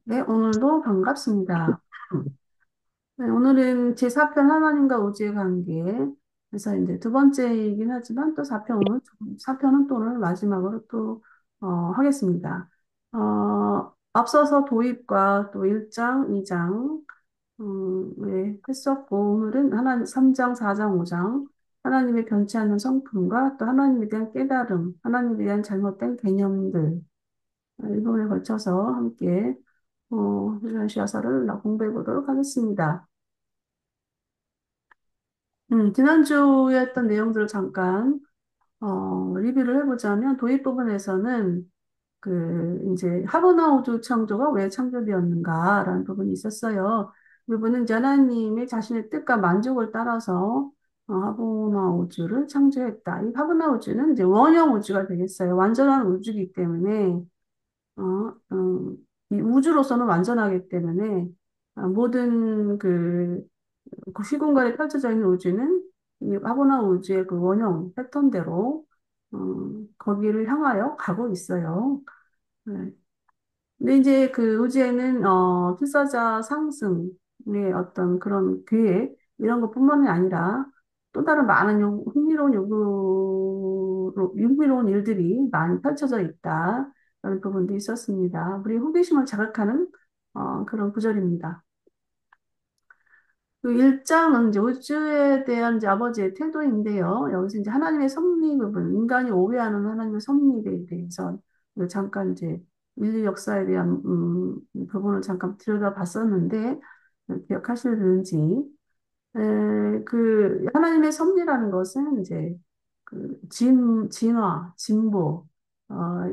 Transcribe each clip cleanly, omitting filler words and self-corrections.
네, 오늘도 반갑습니다. 네, 오늘은 제4편 하나님과 우주의 관계. 그래서 이제 두 번째이긴 하지만 또 4편 사편은 또 오늘 마지막으로 또, 하겠습니다. 앞서서 도입과 또 1장, 2장, 네, 했었고, 오늘은 3장, 4장, 5장, 하나님의 변치 않는 성품과 또 하나님에 대한 깨달음, 하나님에 대한 잘못된 개념들, 이 부분에 걸쳐서 함께 휴전시야서를 공부해 보도록 하겠습니다. 지난주에 했던 내용들을 잠깐 리뷰를 해보자면 도입 부분에서는 이제 하버나 우주 창조가 왜 창조되었는가라는 부분이 있었어요. 이 부분은 이제 하나님의 자신의 뜻과 만족을 따라서 하버나 우주를 창조했다. 이 하버나 우주는 이제 원형 우주가 되겠어요. 완전한 우주이기 때문에 어, 음, 이 우주로서는 완전하기 때문에 모든 그 시공간에 펼쳐져 있는 우주는 이 아보나 우주의 그 원형 패턴대로 거기를 향하여 가고 있어요. 네. 근데 이제 그 우주에는 필사자 상승의 어떤 그런 계획 이런 것뿐만이 아니라 또 다른 많은 흥미로운 일들이 많이 펼쳐져 있다. 그런 부분도 있었습니다. 우리 호기심을 자극하는 그런 구절입니다. 그 1장은 이제 우주에 대한 이제 아버지의 태도인데요. 여기서 이제 하나님의 섭리 부분, 인간이 오해하는 하나님의 섭리에 대해서 잠깐 이제 인류 역사에 대한 부분을 잠깐 들여다봤었는데 기억하시는지 그 하나님의 섭리라는 것은 이제 진화, 진보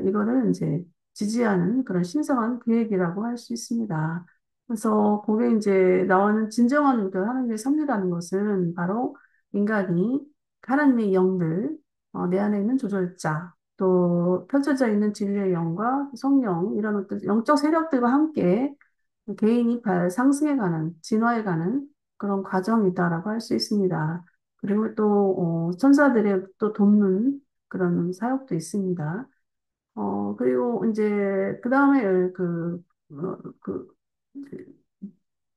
이거를 이제 지지하는 그런 신성한 계획이라고 할 수 있습니다. 그래서 거기에 이제 나오는 진정한 그 하나님의 섭리라는 것은 바로 인간이 하나님의 영들, 내 안에 있는 조절자, 또 펼쳐져 있는 진리의 영과 성령 이런 어떤 영적 세력들과 함께 개인이 상승해가는, 진화해가는 그런 과정이다라고 할 수 있습니다. 그리고 또, 천사들의 또 돕는 그런 사역도 있습니다. 그리고 이제, 그 다음에 그,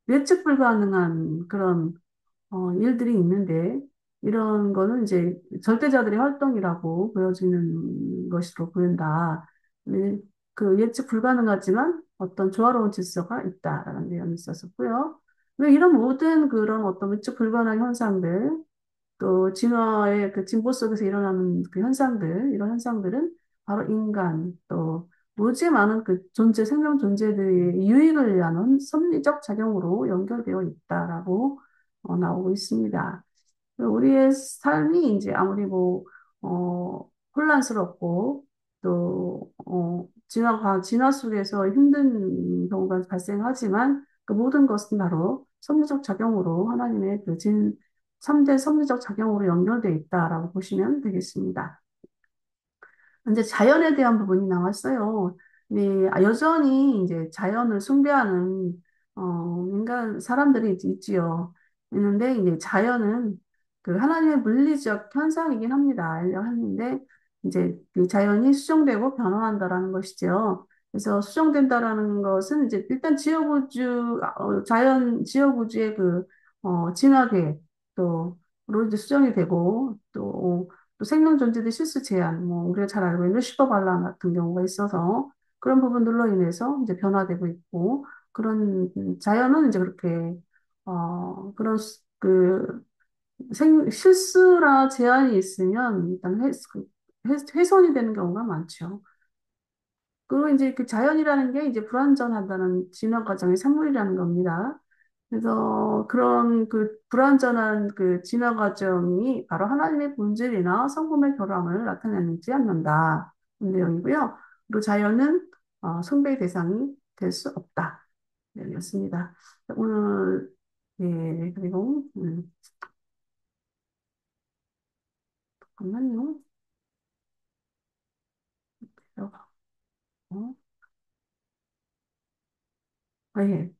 예측 불가능한 그런 일들이 있는데, 이런 거는 이제 절대자들의 활동이라고 보여지는 것으로 보인다. 네, 그 예측 불가능하지만 어떤 조화로운 질서가 있다라는 내용이 있었었고요. 왜 이런 모든 그런 어떤 예측 불가능한 현상들, 또 진화의 그 진보 속에서 일어나는 그 현상들, 이런 현상들은 바로 인간, 또 무지의 많은 그 생명 존재들의 유익을 위한 섭리적 작용으로 연결되어 있다라고 나오고 있습니다. 우리의 삶이 이제 아무리 혼란스럽고, 또, 진화 속에서 힘든 경우가 발생하지만, 그 모든 것은 바로 섭리적 작용으로 하나님의 3대 섭리적 작용으로 연결되어 있다라고 보시면 되겠습니다. 이제 자연에 대한 부분이 나왔어요. 네, 여전히 이제 자연을 숭배하는 인간 사람들이 있지요. 있는데 이제 자연은 그 하나님의 물리적 현상이긴 합니다. 하는데 이제 그 자연이 수정되고 변화한다라는 것이죠. 그래서 수정된다라는 것은 이제 일단 자연 지역우주의 진화계 또로 이제 수정이 되고 또 생명 존재의 실수 제한, 우리가 잘 알고 있는 슈퍼발란 같은 경우가 있어서 그런 부분들로 인해서 이제 변화되고 있고, 그런, 자연은 이제 그렇게, 그런, 실수나 제한이 있으면 일단 훼손이 되는 경우가 많죠. 그리고 이제 그 자연이라는 게 이제 불완전하다는 진화 과정의 산물이라는 겁니다. 그래서 그런 그 불완전한 그 진화 과정이 바로 하나님의 본질이나 성품의 결함을 나타내지 않는다. 이 내용이고요. 그리고 자연은 숭배의 대상이 될 수 없다. 내용이었습니다. 오늘, 예, 그리고, 잠깐만요. 어, 예.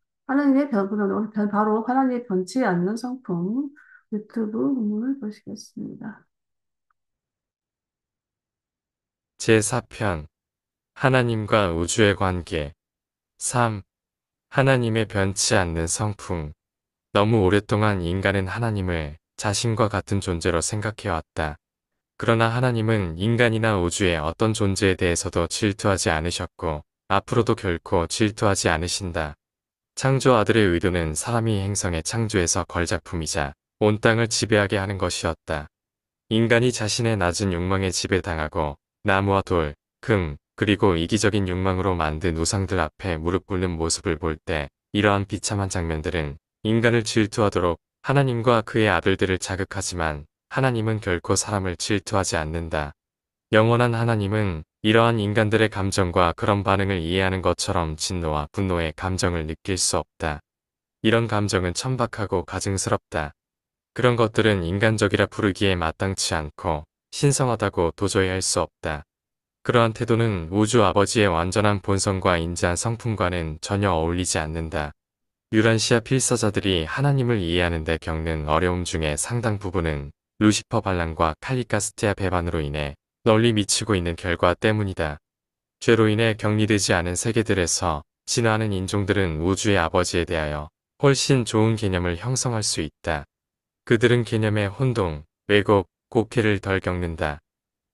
바로 하나님의 변치 않는 성품 유튜브 문을 보시겠습니다. 제4편 하나님과 우주의 관계 3. 하나님의 변치 않는 성품. 너무 오랫동안 인간은 하나님을 자신과 같은 존재로 생각해왔다. 그러나 하나님은 인간이나 우주의 어떤 존재에 대해서도 질투하지 않으셨고, 앞으로도 결코 질투하지 않으신다. 창조 아들의 의도는 사람이 행성의 창조에서 걸작품이자 온 땅을 지배하게 하는 것이었다. 인간이 자신의 낮은 욕망에 지배당하고 나무와 돌, 금, 그리고 이기적인 욕망으로 만든 우상들 앞에 무릎 꿇는 모습을 볼 때 이러한 비참한 장면들은 인간을 질투하도록 하나님과 그의 아들들을 자극하지만 하나님은 결코 사람을 질투하지 않는다. 영원한 하나님은 이러한 인간들의 감정과 그런 반응을 이해하는 것처럼 진노와 분노의 감정을 느낄 수 없다. 이런 감정은 천박하고 가증스럽다. 그런 것들은 인간적이라 부르기에 마땅치 않고 신성하다고 도저히 할 수 없다. 그러한 태도는 우주 아버지의 완전한 본성과 인자한 성품과는 전혀 어울리지 않는다. 유란시아 필사자들이 하나님을 이해하는 데 겪는 어려움 중에 상당 부분은 루시퍼 반란과 칼리카스티아 배반으로 인해 널리 미치고 있는 결과 때문이다. 죄로 인해 격리되지 않은 세계들에서 진화하는 인종들은 우주의 아버지에 대하여 훨씬 좋은 개념을 형성할 수 있다. 그들은 개념의 혼동, 왜곡, 곡해를 덜 겪는다.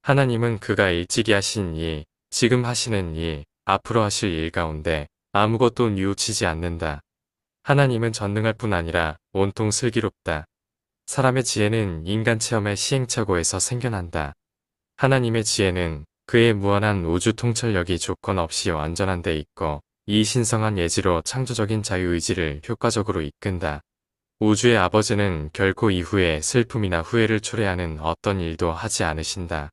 하나님은 그가 일찍이 하신 일, 지금 하시는 일, 앞으로 하실 일 가운데 아무것도 뉘우치지 않는다. 하나님은 전능할 뿐 아니라 온통 슬기롭다. 사람의 지혜는 인간 체험의 시행착오에서 생겨난다. 하나님의 지혜는 그의 무한한 우주 통찰력이 조건 없이 완전한 데 있고 이 신성한 예지로 창조적인 자유의지를 효과적으로 이끈다. 우주의 아버지는 결코 이후에 슬픔이나 후회를 초래하는 어떤 일도 하지 않으신다.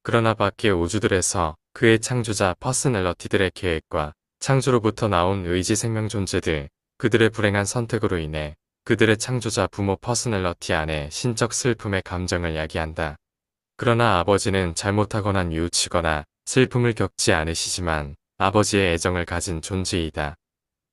그러나 밖의 우주들에서 그의 창조자 퍼스널러티들의 계획과 창조로부터 나온 의지 생명 존재들, 그들의 불행한 선택으로 인해 그들의 창조자 부모 퍼스널러티 안에 신적 슬픔의 감정을 야기한다. 그러나 아버지는 잘못하거나 뉘우치거나 슬픔을 겪지 않으시지만 아버지의 애정을 가진 존재이다.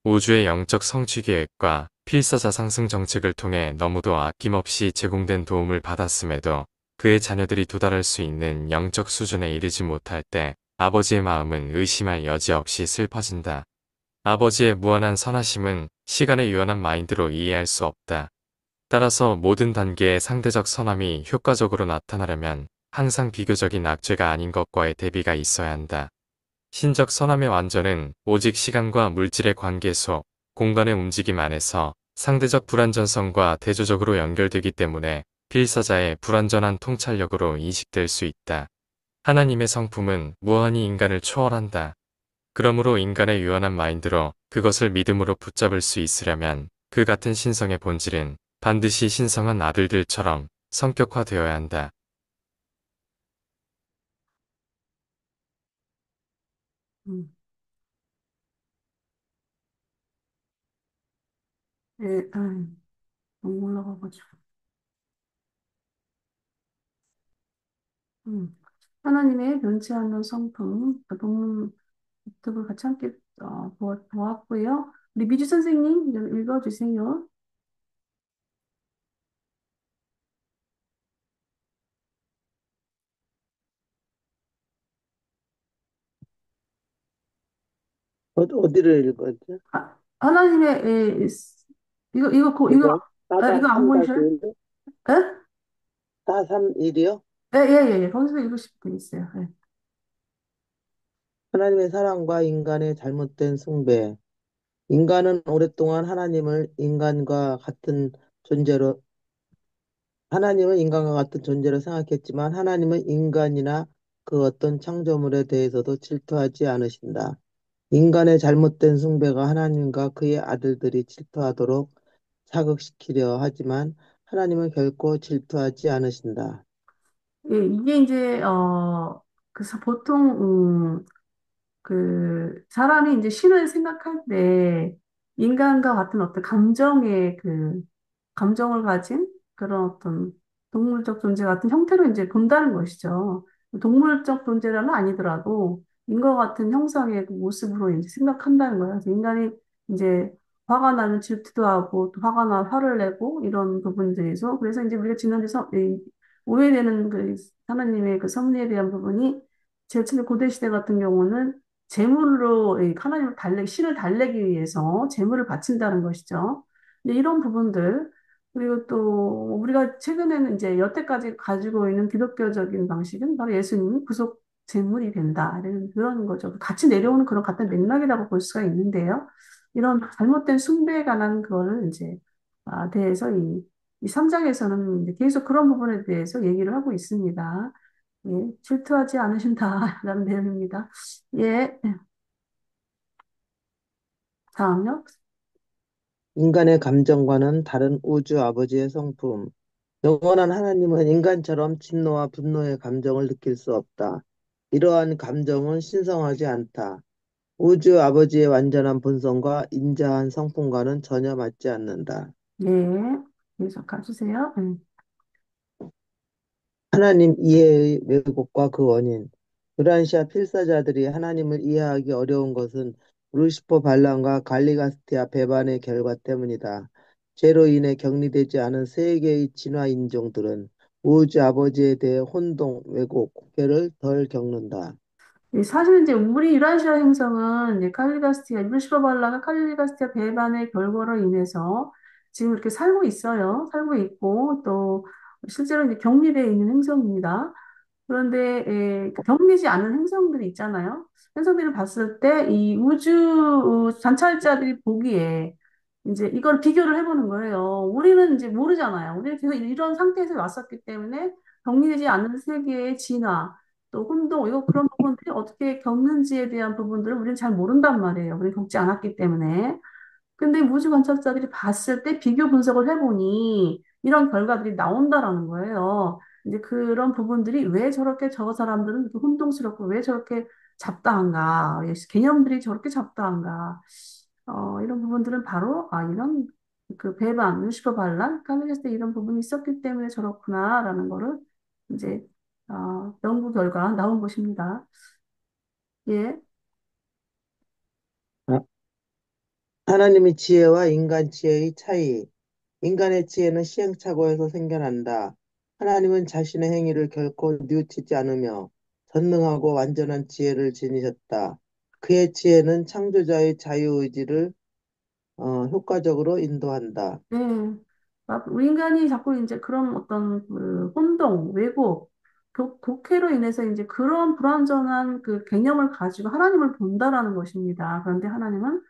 우주의 영적 성취 계획과 필사자 상승 정책을 통해 너무도 아낌없이 제공된 도움을 받았음에도 그의 자녀들이 도달할 수 있는 영적 수준에 이르지 못할 때 아버지의 마음은 의심할 여지 없이 슬퍼진다. 아버지의 무한한 선하심은 시간의 유한한 마인드로 이해할 수 없다. 따라서 모든 단계의 상대적 선함이 효과적으로 나타나려면 항상 비교적인 악재가 아닌 것과의 대비가 있어야 한다. 신적 선함의 완전은 오직 시간과 물질의 관계 속 공간의 움직임 안에서 상대적 불완전성과 대조적으로 연결되기 때문에 필사자의 불완전한 통찰력으로 인식될 수 있다. 하나님의 성품은 무한히 인간을 초월한다. 그러므로 인간의 유한한 마인드로 그것을 믿음으로 붙잡을 수 있으려면 그 같은 신성의 본질은 반드시 신성한 아들들처럼 성격화되어야 한다. 음, 예, 너무 올라가가지고. 음. 하나님의 변치 않는 성품, 그 본문 득을 같이 함께 보았고요. 우리 미주 선생님 좀 읽어주세요. 어디를 읽었죠? 하나님의 이거 이거 안 4-3-1? 보이셔요? 예? 4-3-1이요? 예. 거기서 읽으실 분 있어요. 예. 하나님의 사랑과 인간의 잘못된 숭배. 인간은 오랫동안 하나님은 인간과 같은 존재로 생각했지만 하나님은 인간이나 그 어떤 창조물에 대해서도 질투하지 않으신다. 인간의 잘못된 숭배가 하나님과 그의 아들들이 질투하도록 자극시키려 하지만 하나님은 결코 질투하지 않으신다. 예, 이게 이제 그래서 보통 그 사람이 이제 신을 생각할 때 인간과 같은 어떤 감정을 가진 그런 어떤 동물적 존재 같은 형태로 이제 본다는 것이죠. 동물적 존재라는 아니더라도 인과 같은 형상의 그 모습으로 이제 생각한다는 거예요. 그래서 인간이 이제 화가 나면 질투도 하고 또 화가 나 화를 내고 이런 부분들에서 그래서 이제 우리가 지난주에 오해되는 그 하나님의 그 섭리에 대한 부분이 제일 처음에 고대 시대 같은 경우는 재물로 이 하나님을 신을 달래기 위해서 재물을 바친다는 것이죠. 근데 이런 부분들, 그리고 또 우리가 최근에는 이제 여태까지 가지고 있는 기독교적인 방식은 바로 예수님이 구속 제물이 된다. 이런 그런 거죠. 같이 내려오는 그런 같은 맥락이라고 볼 수가 있는데요. 이런 잘못된 숭배에 관한 그거를 이제 대해서 이 3장에서는 계속 그런 부분에 대해서 얘기를 하고 있습니다. 예, 질투하지 않으신다라는 내용입니다. 예, 다음요. 인간의 감정과는 다른 우주 아버지의 성품. 영원한 하나님은 인간처럼 진노와 분노의 감정을 느낄 수 없다. 이러한 감정은 신성하지 않다. 우주 아버지의 완전한 본성과 인자한 성품과는 전혀 맞지 않는다. 예, 계속 가주세요. 하나님 이해의 왜곡과 그 원인. 유란시아 필사자들이 하나님을 이해하기 어려운 것은 루시퍼 반란과 갈리가스티아 배반의 결과 때문이다. 죄로 인해 격리되지 않은 세 개의 진화 인종들은 우주 아버지에 대해 혼동, 왜곡, 괴를 덜 겪는다. 사실 이제 우리 유라시아 행성은 이제 칼리가스티아, 루시퍼 발라가 칼리가스티아 배반의 결과로 인해서 지금 이렇게 살고 있어요. 살고 있고 또 실제로 이제 격리되어 있는 행성입니다. 그런데 격리지 않은 행성들이 있잖아요. 행성들을 봤을 때 이 우주 관찰자들이 보기에 이제 이걸 비교를 해보는 거예요. 우리는 이제 모르잖아요. 우리는 계속 이런 상태에서 왔었기 때문에 격리되지 않는 세계의 진화, 또 혼동, 이거 그런 부분들이 어떻게 겪는지에 대한 부분들을 우리는 잘 모른단 말이에요. 우리는 겪지 않았기 때문에. 근데 우주 관찰자들이 봤을 때 비교 분석을 해보니 이런 결과들이 나온다라는 거예요. 이제 그런 부분들이 왜 저렇게 저 사람들은 이렇게 혼동스럽고 왜 저렇게 잡다한가, 개념들이 저렇게 잡다한가, 이런 부분들은 바로, 이런 그 배반, 루시퍼 반란, 카밀레스 때 이런 부분이 있었기 때문에 저렇구나라는 거를 이제, 연구 결과 나온 것입니다. 예. 아, 하나님의 지혜와 인간 지혜의 차이. 인간의 지혜는 시행착오에서 생겨난다. 하나님은 자신의 행위를 결코 뉘우치지 않으며 전능하고 완전한 지혜를 지니셨다. 그의 지혜는 창조자의 자유의지를 효과적으로 인도한다. 네. 우리 인간이 자꾸 이제 그런 어떤 그 혼동, 왜곡, 독해로 인해서 이제 그런 불완전한 그 개념을 가지고 하나님을 본다라는 것입니다. 그런데 하나님은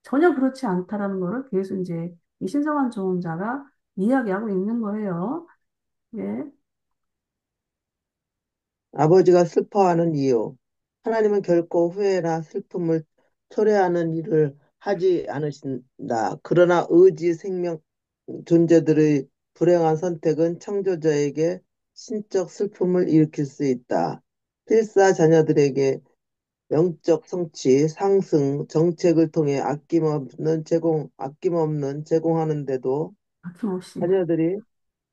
전혀 그렇지 않다라는 것을 계속 이제 이 신성한 조언자가 이야기하고 있는 거예요. 예. 아버지가 슬퍼하는 이유. 하나님은 결코 후회나 슬픔을 초래하는 일을 하지 않으신다. 그러나 의지, 생명, 존재들의 불행한 선택은 창조자에게 신적 슬픔을 일으킬 수 있다. 필사 자녀들에게 영적 성취, 상승, 정책을 통해 아낌없는 제공하는데도 아낌없이. 자녀들이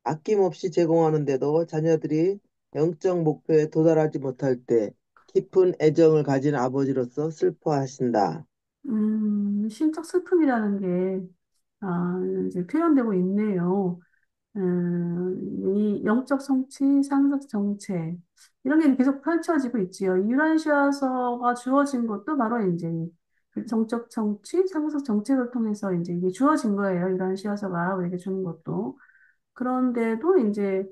아낌없이 제공하는데도 자녀들이 영적 목표에 도달하지 못할 때 깊은 애정을 가진 아버지로서 슬퍼하신다. 신적 슬픔이라는 게, 이제 표현되고 있네요. 이 영적 성취, 상속 정체, 이런 게 계속 펼쳐지고 있지요. 유란시아서가 주어진 것도 바로 이제 그 정적 성취, 상속 정책을 통해서 이제 이게 주어진 거예요. 유란시아서가 우리에게 주는 것도. 그런데도 이제,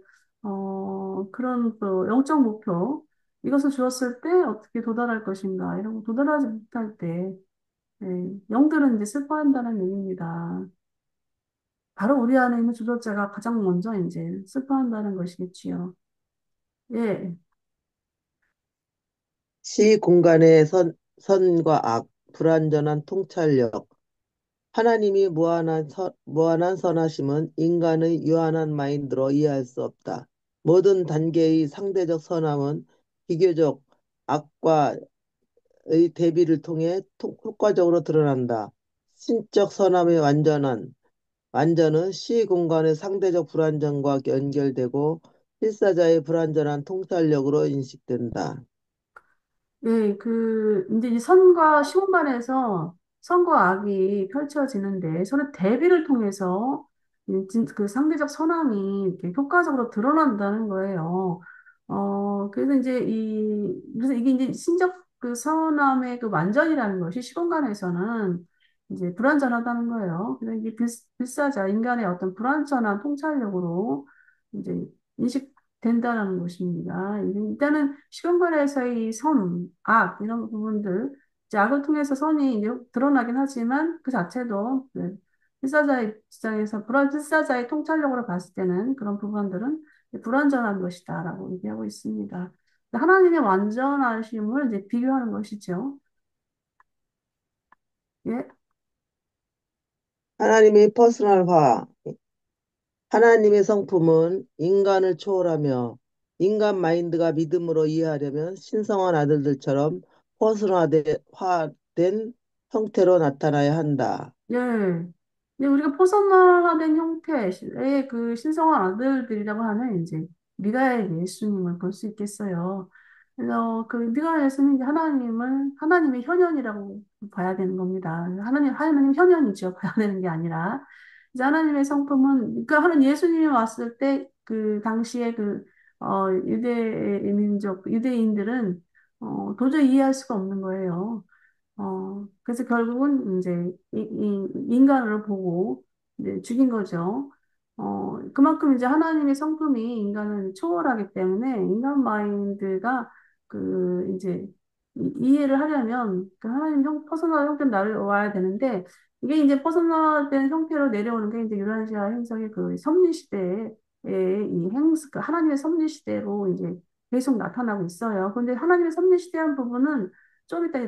그런 또 영적 목표, 이것을 주었을 때 어떻게 도달할 것인가, 이런 거 도달하지 못할 때, 영들은 이제 슬퍼한다는 의미입니다. 바로 우리 안에 있는 주도자가 가장 먼저 이제 슬퍼한다는 것이겠지요. 예, 시 공간의 선과 악, 불완전한 통찰력, 하나님이 무한한 선하심은 인간의 유한한 마인드로 이해할 수 없다. 모든 단계의 상대적 선함은 비교적 악과의 대비를 통해 효과적으로 드러난다. 신적 선함의 완전은 시 공간의 상대적 불완전과 연결되고 필사자의 불완전한 통찰력으로 인식된다. 예, 이제 이 선과 시공간에서 선과 악이 펼쳐지는데 서로 대비를 통해서 그 상대적 선함이 이렇게 효과적으로 드러난다는 거예요. 그래서 이제 그래서 이게 이제 그 선함의 그 완전이라는 것이 시공간에서는 이제 불완전하다는 거예요. 그래서 이게 불사자, 인간의 어떤 불완전한 통찰력으로 이제 인식된다는 것입니다. 일단은 시공간에서의 선, 악, 이런 부분들, 이제 악을 통해서 선이 이제 드러나긴 하지만 그 자체도 네, 필사자의 입장에서 필사자의 통찰력으로 봤을 때는 그런 부분들은 불완전한 것이다라고 얘기하고 있습니다. 하나님의 완전하심을 이제 비교하는 것이죠. 예, 하나님의 퍼스널화, 하나님의 성품은 인간을 초월하며 인간 마인드가 믿음으로 이해하려면 신성한 아들들처럼 퍼스널화된 형태로 나타나야 한다. 예. 근데 우리가 퍼스널화된 형태의 그 신성한 아들들이라고 하면 이제 미가엘 예수님을 볼 수 있겠어요. 그래서 그 미가엘 예수님 이제 하나님의 현현이라고 봐야 되는 겁니다. 하나님 현현이죠. 봐야 되는 게 아니라 이제 하나님의 성품은 그 하나님 예수님이 왔을 때 그 당시에 유대 민족 유대인들은 도저히 이해할 수가 없는 거예요. 그래서 결국은 이제 인간을 보고 이제 죽인 거죠. 그만큼 이제 하나님의 성품이 인간을 초월하기 때문에 인간 마인드가 이제 이해를 하려면 그 하나님 퍼스널 형태로 나와야 되는데 이게 이제 퍼스널된 형태로 내려오는 게 이제 유라시아 행성의 그 섭리 시대의 이 그 하나님의 섭리 시대로 이제 계속 나타나고 있어요. 그런데 하나님의 섭리 시대한 부분은 좀 이따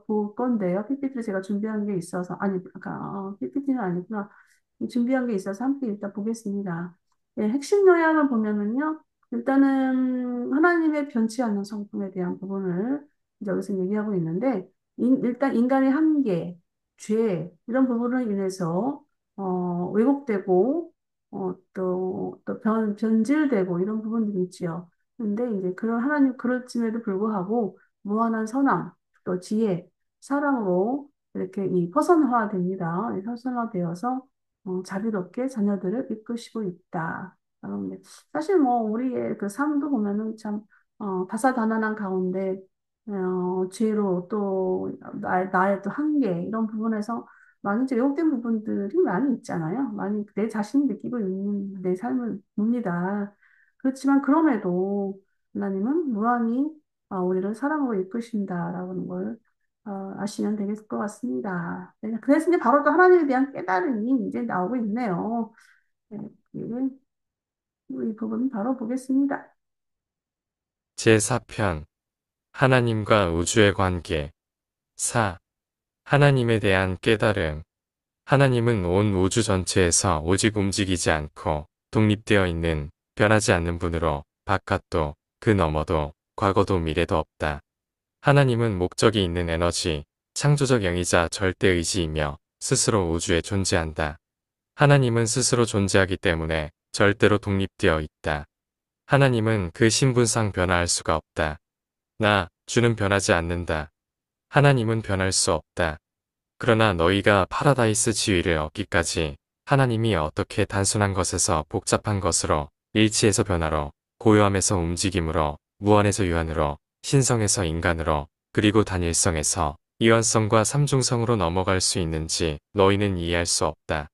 볼 건데요. PPT를 제가 준비한 게 있어서, 아니, 아까, PPT는 아니구나. 준비한 게 있어서 함께 일단 보겠습니다. 예, 핵심 요약을 보면은요, 일단은 하나님의 변치 않는 성품에 대한 부분을 이제 여기서 얘기하고 있는데, 일단 인간의 한계, 죄, 이런 부분을 인해서, 왜곡되고, 변질되고 이런 부분들이 있지요. 근데 이제 그런 하나님, 그렇음에도 불구하고, 무한한 선함, 또 지혜, 사랑으로 이렇게 이 퍼선화됩니다. 퍼선화되어서 자비롭게 자녀들을 이끄시고 있다. 근데 사실 뭐 우리의 그 삶도 보면은 참 다사다난한 가운데 죄로 또 나의 또 한계 이런 부분에서 많이 이제 왜곡된 부분들이 많이 있잖아요. 많이 내 자신이 느끼고 있는 내 삶을 봅니다. 그렇지만 그럼에도 하나님은 무한히 우리를 사랑으로 이끄신다라는 걸 아시면 되겠을 것 같습니다. 네, 그래서 이제 바로 또 하나님에 대한 깨달음이 이제 나오고 있네요. 네, 이 부분 바로 보겠습니다. 제4편 하나님과 우주의 관계 4. 하나님에 대한 깨달음 하나님은 온 우주 전체에서 오직 움직이지 않고 독립되어 있는 변하지 않는 분으로 바깥도 그 너머도 과거도 미래도 없다. 하나님은 목적이 있는 에너지, 창조적 영이자 절대의지이며 스스로 우주에 존재한다. 하나님은 스스로 존재하기 때문에 절대로 독립되어 있다. 하나님은 그 신분상 변화할 수가 없다. 주는 변하지 않는다. 하나님은 변할 수 없다. 그러나 너희가 파라다이스 지위를 얻기까지 하나님이 어떻게 단순한 것에서 복잡한 것으로, 일치에서 변화로, 고요함에서 움직임으로, 무한에서 유한으로, 신성에서 인간으로, 그리고 단일성에서 이완성과 삼중성으로 넘어갈 수 있는지 너희는 이해할 수 없다.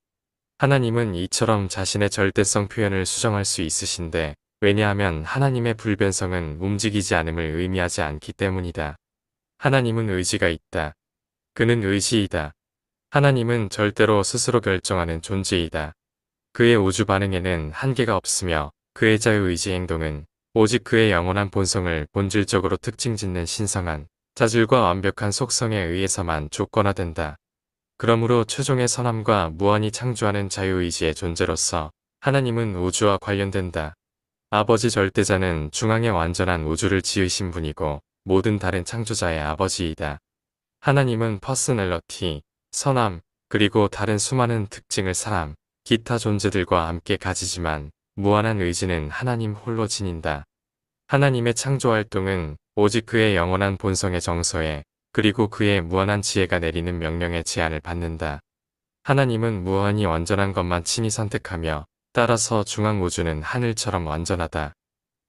하나님은 이처럼 자신의 절대성 표현을 수정할 수 있으신데, 왜냐하면 하나님의 불변성은 움직이지 않음을 의미하지 않기 때문이다. 하나님은 의지가 있다. 그는 의지이다. 하나님은 절대로 스스로 결정하는 존재이다. 그의 우주 반응에는 한계가 없으며 그의 자유의지 행동은 오직 그의 영원한 본성을 본질적으로 특징짓는 신성한 자질과 완벽한 속성에 의해서만 조건화된다. 그러므로 최종의 선함과 무한히 창조하는 자유의지의 존재로서 하나님은 우주와 관련된다. 아버지 절대자는 중앙에 완전한 우주를 지으신 분이고 모든 다른 창조자의 아버지이다. 하나님은 퍼스널러티, 선함, 그리고 다른 수많은 특징을 사람, 기타 존재들과 함께 가지지만 무한한 의지는 하나님 홀로 지닌다. 하나님의 창조 활동은 오직 그의 영원한 본성의 정서에 그리고 그의 무한한 지혜가 내리는 명령에 제한을 받는다. 하나님은 무한히 완전한 것만 친히 선택하며 따라서 중앙 우주는 하늘처럼 완전하다.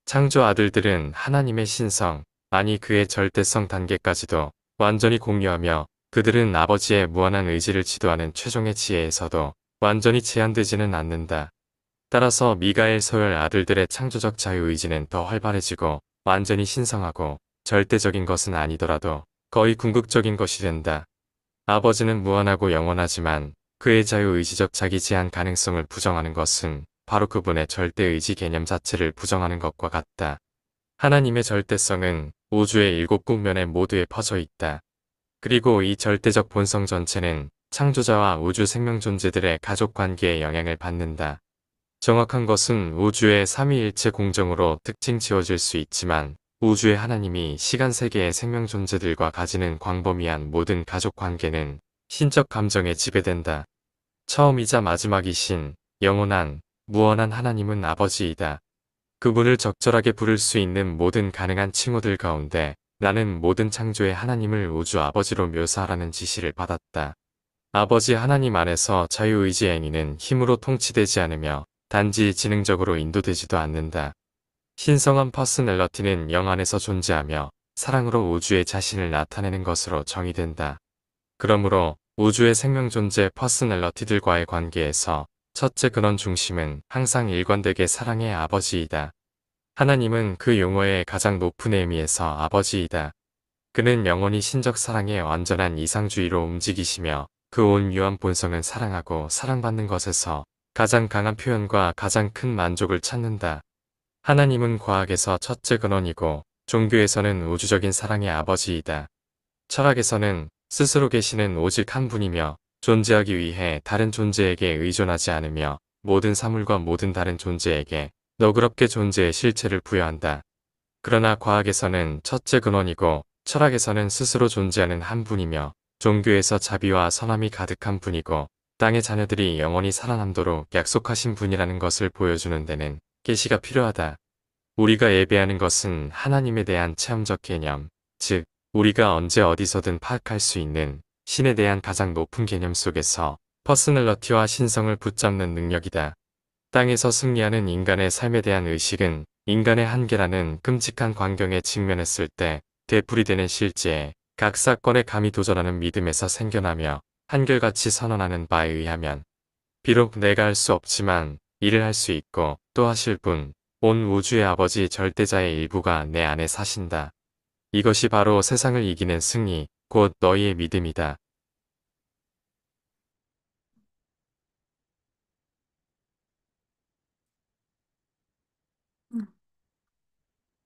창조 아들들은 하나님의 신성, 아니 그의 절대성 단계까지도 완전히 공유하며 그들은 아버지의 무한한 의지를 지도하는 최종의 지혜에서도 완전히 제한되지는 않는다. 따라서 미가엘 소열 아들들의 창조적 자유의지는 더 활발해지고 완전히 신성하고 절대적인 것은 아니더라도 거의 궁극적인 것이 된다. 아버지는 무한하고 영원하지만 그의 자유의지적 자기 제한 가능성을 부정하는 것은 바로 그분의 절대의지 개념 자체를 부정하는 것과 같다. 하나님의 절대성은 우주의 일곱 국면에 모두에 퍼져 있다. 그리고 이 절대적 본성 전체는 창조자와 우주 생명 존재들의 가족 관계에 영향을 받는다. 정확한 것은 우주의 삼위일체 공정으로 특징 지어질 수 있지만 우주의 하나님이 시간 세계의 생명 존재들과 가지는 광범위한 모든 가족 관계는 신적 감정에 지배된다. 처음이자 마지막이신 영원한 무한한 하나님은 아버지이다. 그분을 적절하게 부를 수 있는 모든 가능한 칭호들 가운데 나는 모든 창조의 하나님을 우주 아버지로 묘사하라는 지시를 받았다. 아버지 하나님 안에서 자유의지 행위는 힘으로 통치되지 않으며 단지 지능적으로 인도되지도 않는다. 신성한 퍼스널러티는 영 안에서 존재하며 사랑으로 우주의 자신을 나타내는 것으로 정의된다. 그러므로 우주의 생명 존재 퍼스널러티들과의 관계에서 첫째 근원 중심은 항상 일관되게 사랑의 아버지이다. 하나님은 그 용어의 가장 높은 의미에서 아버지이다. 그는 영원히 신적 사랑의 완전한 이상주의로 움직이시며 그 온 유한 본성은 사랑하고 사랑받는 것에서 가장 강한 표현과 가장 큰 만족을 찾는다. 하나님은 과학에서 첫째 근원이고 종교에서는 우주적인 사랑의 아버지이다. 철학에서는 스스로 계시는 오직 한 분이며 존재하기 위해 다른 존재에게 의존하지 않으며 모든 사물과 모든 다른 존재에게 너그럽게 존재의 실체를 부여한다. 그러나 과학에서는 첫째 근원이고 철학에서는 스스로 존재하는 한 분이며 종교에서 자비와 선함이 가득한 분이고 땅의 자녀들이 영원히 살아남도록 약속하신 분이라는 것을 보여주는 데는 계시가 필요하다. 우리가 예배하는 것은 하나님에 대한 체험적 개념, 즉 우리가 언제 어디서든 파악할 수 있는 신에 대한 가장 높은 개념 속에서 퍼스널러티와 신성을 붙잡는 능력이다. 땅에서 승리하는 인간의 삶에 대한 의식은 인간의 한계라는 끔찍한 광경에 직면했을 때 되풀이되는 실제에 각 사건에 감히 도전하는 믿음에서 생겨나며 한결같이 선언하는 바에 의하면 비록 내가 할 수 없지만 일을 할 수 있고 또 하실 분, 온 우주의 아버지 절대자의 일부가 내 안에 사신다. 이것이 바로 세상을 이기는 승리, 곧 너희의 믿음이다. 음.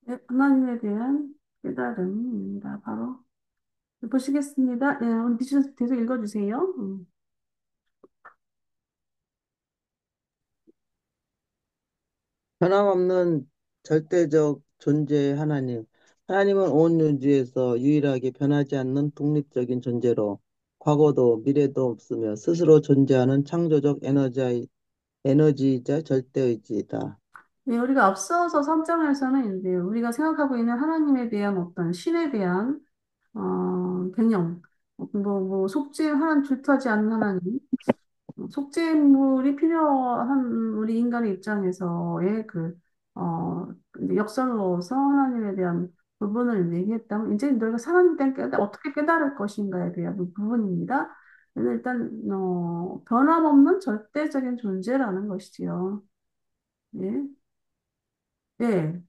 네, 하나님에 대한 깨달음입니다. 바로 보시겠습니다. 네, 미션 계속 읽어주세요. 변함없는 절대적 존재의 하나님. 하나님은 온 우주에서 유일하게 변하지 않는 독립적인 존재로 과거도 미래도 없으며 스스로 존재하는 창조적 에너지이자 절대의지이다. 네, 우리가 앞서서 3장에서는 이제 우리가 생각하고 있는 하나님에 대한 어떤 신에 대한 개념, 속죄 하나님 줄타지 않는 하나님, 속죄물이 필요한 우리 인간의 입장에서의 이제 역설로서 하나님에 대한 부분을 얘기했다면, 이제 너희가 하나님에 대한 어떻게 깨달을 것인가에 대한 부분입니다. 그래서 일단, 변함없는 절대적인 존재라는 것이지요. 예. 예.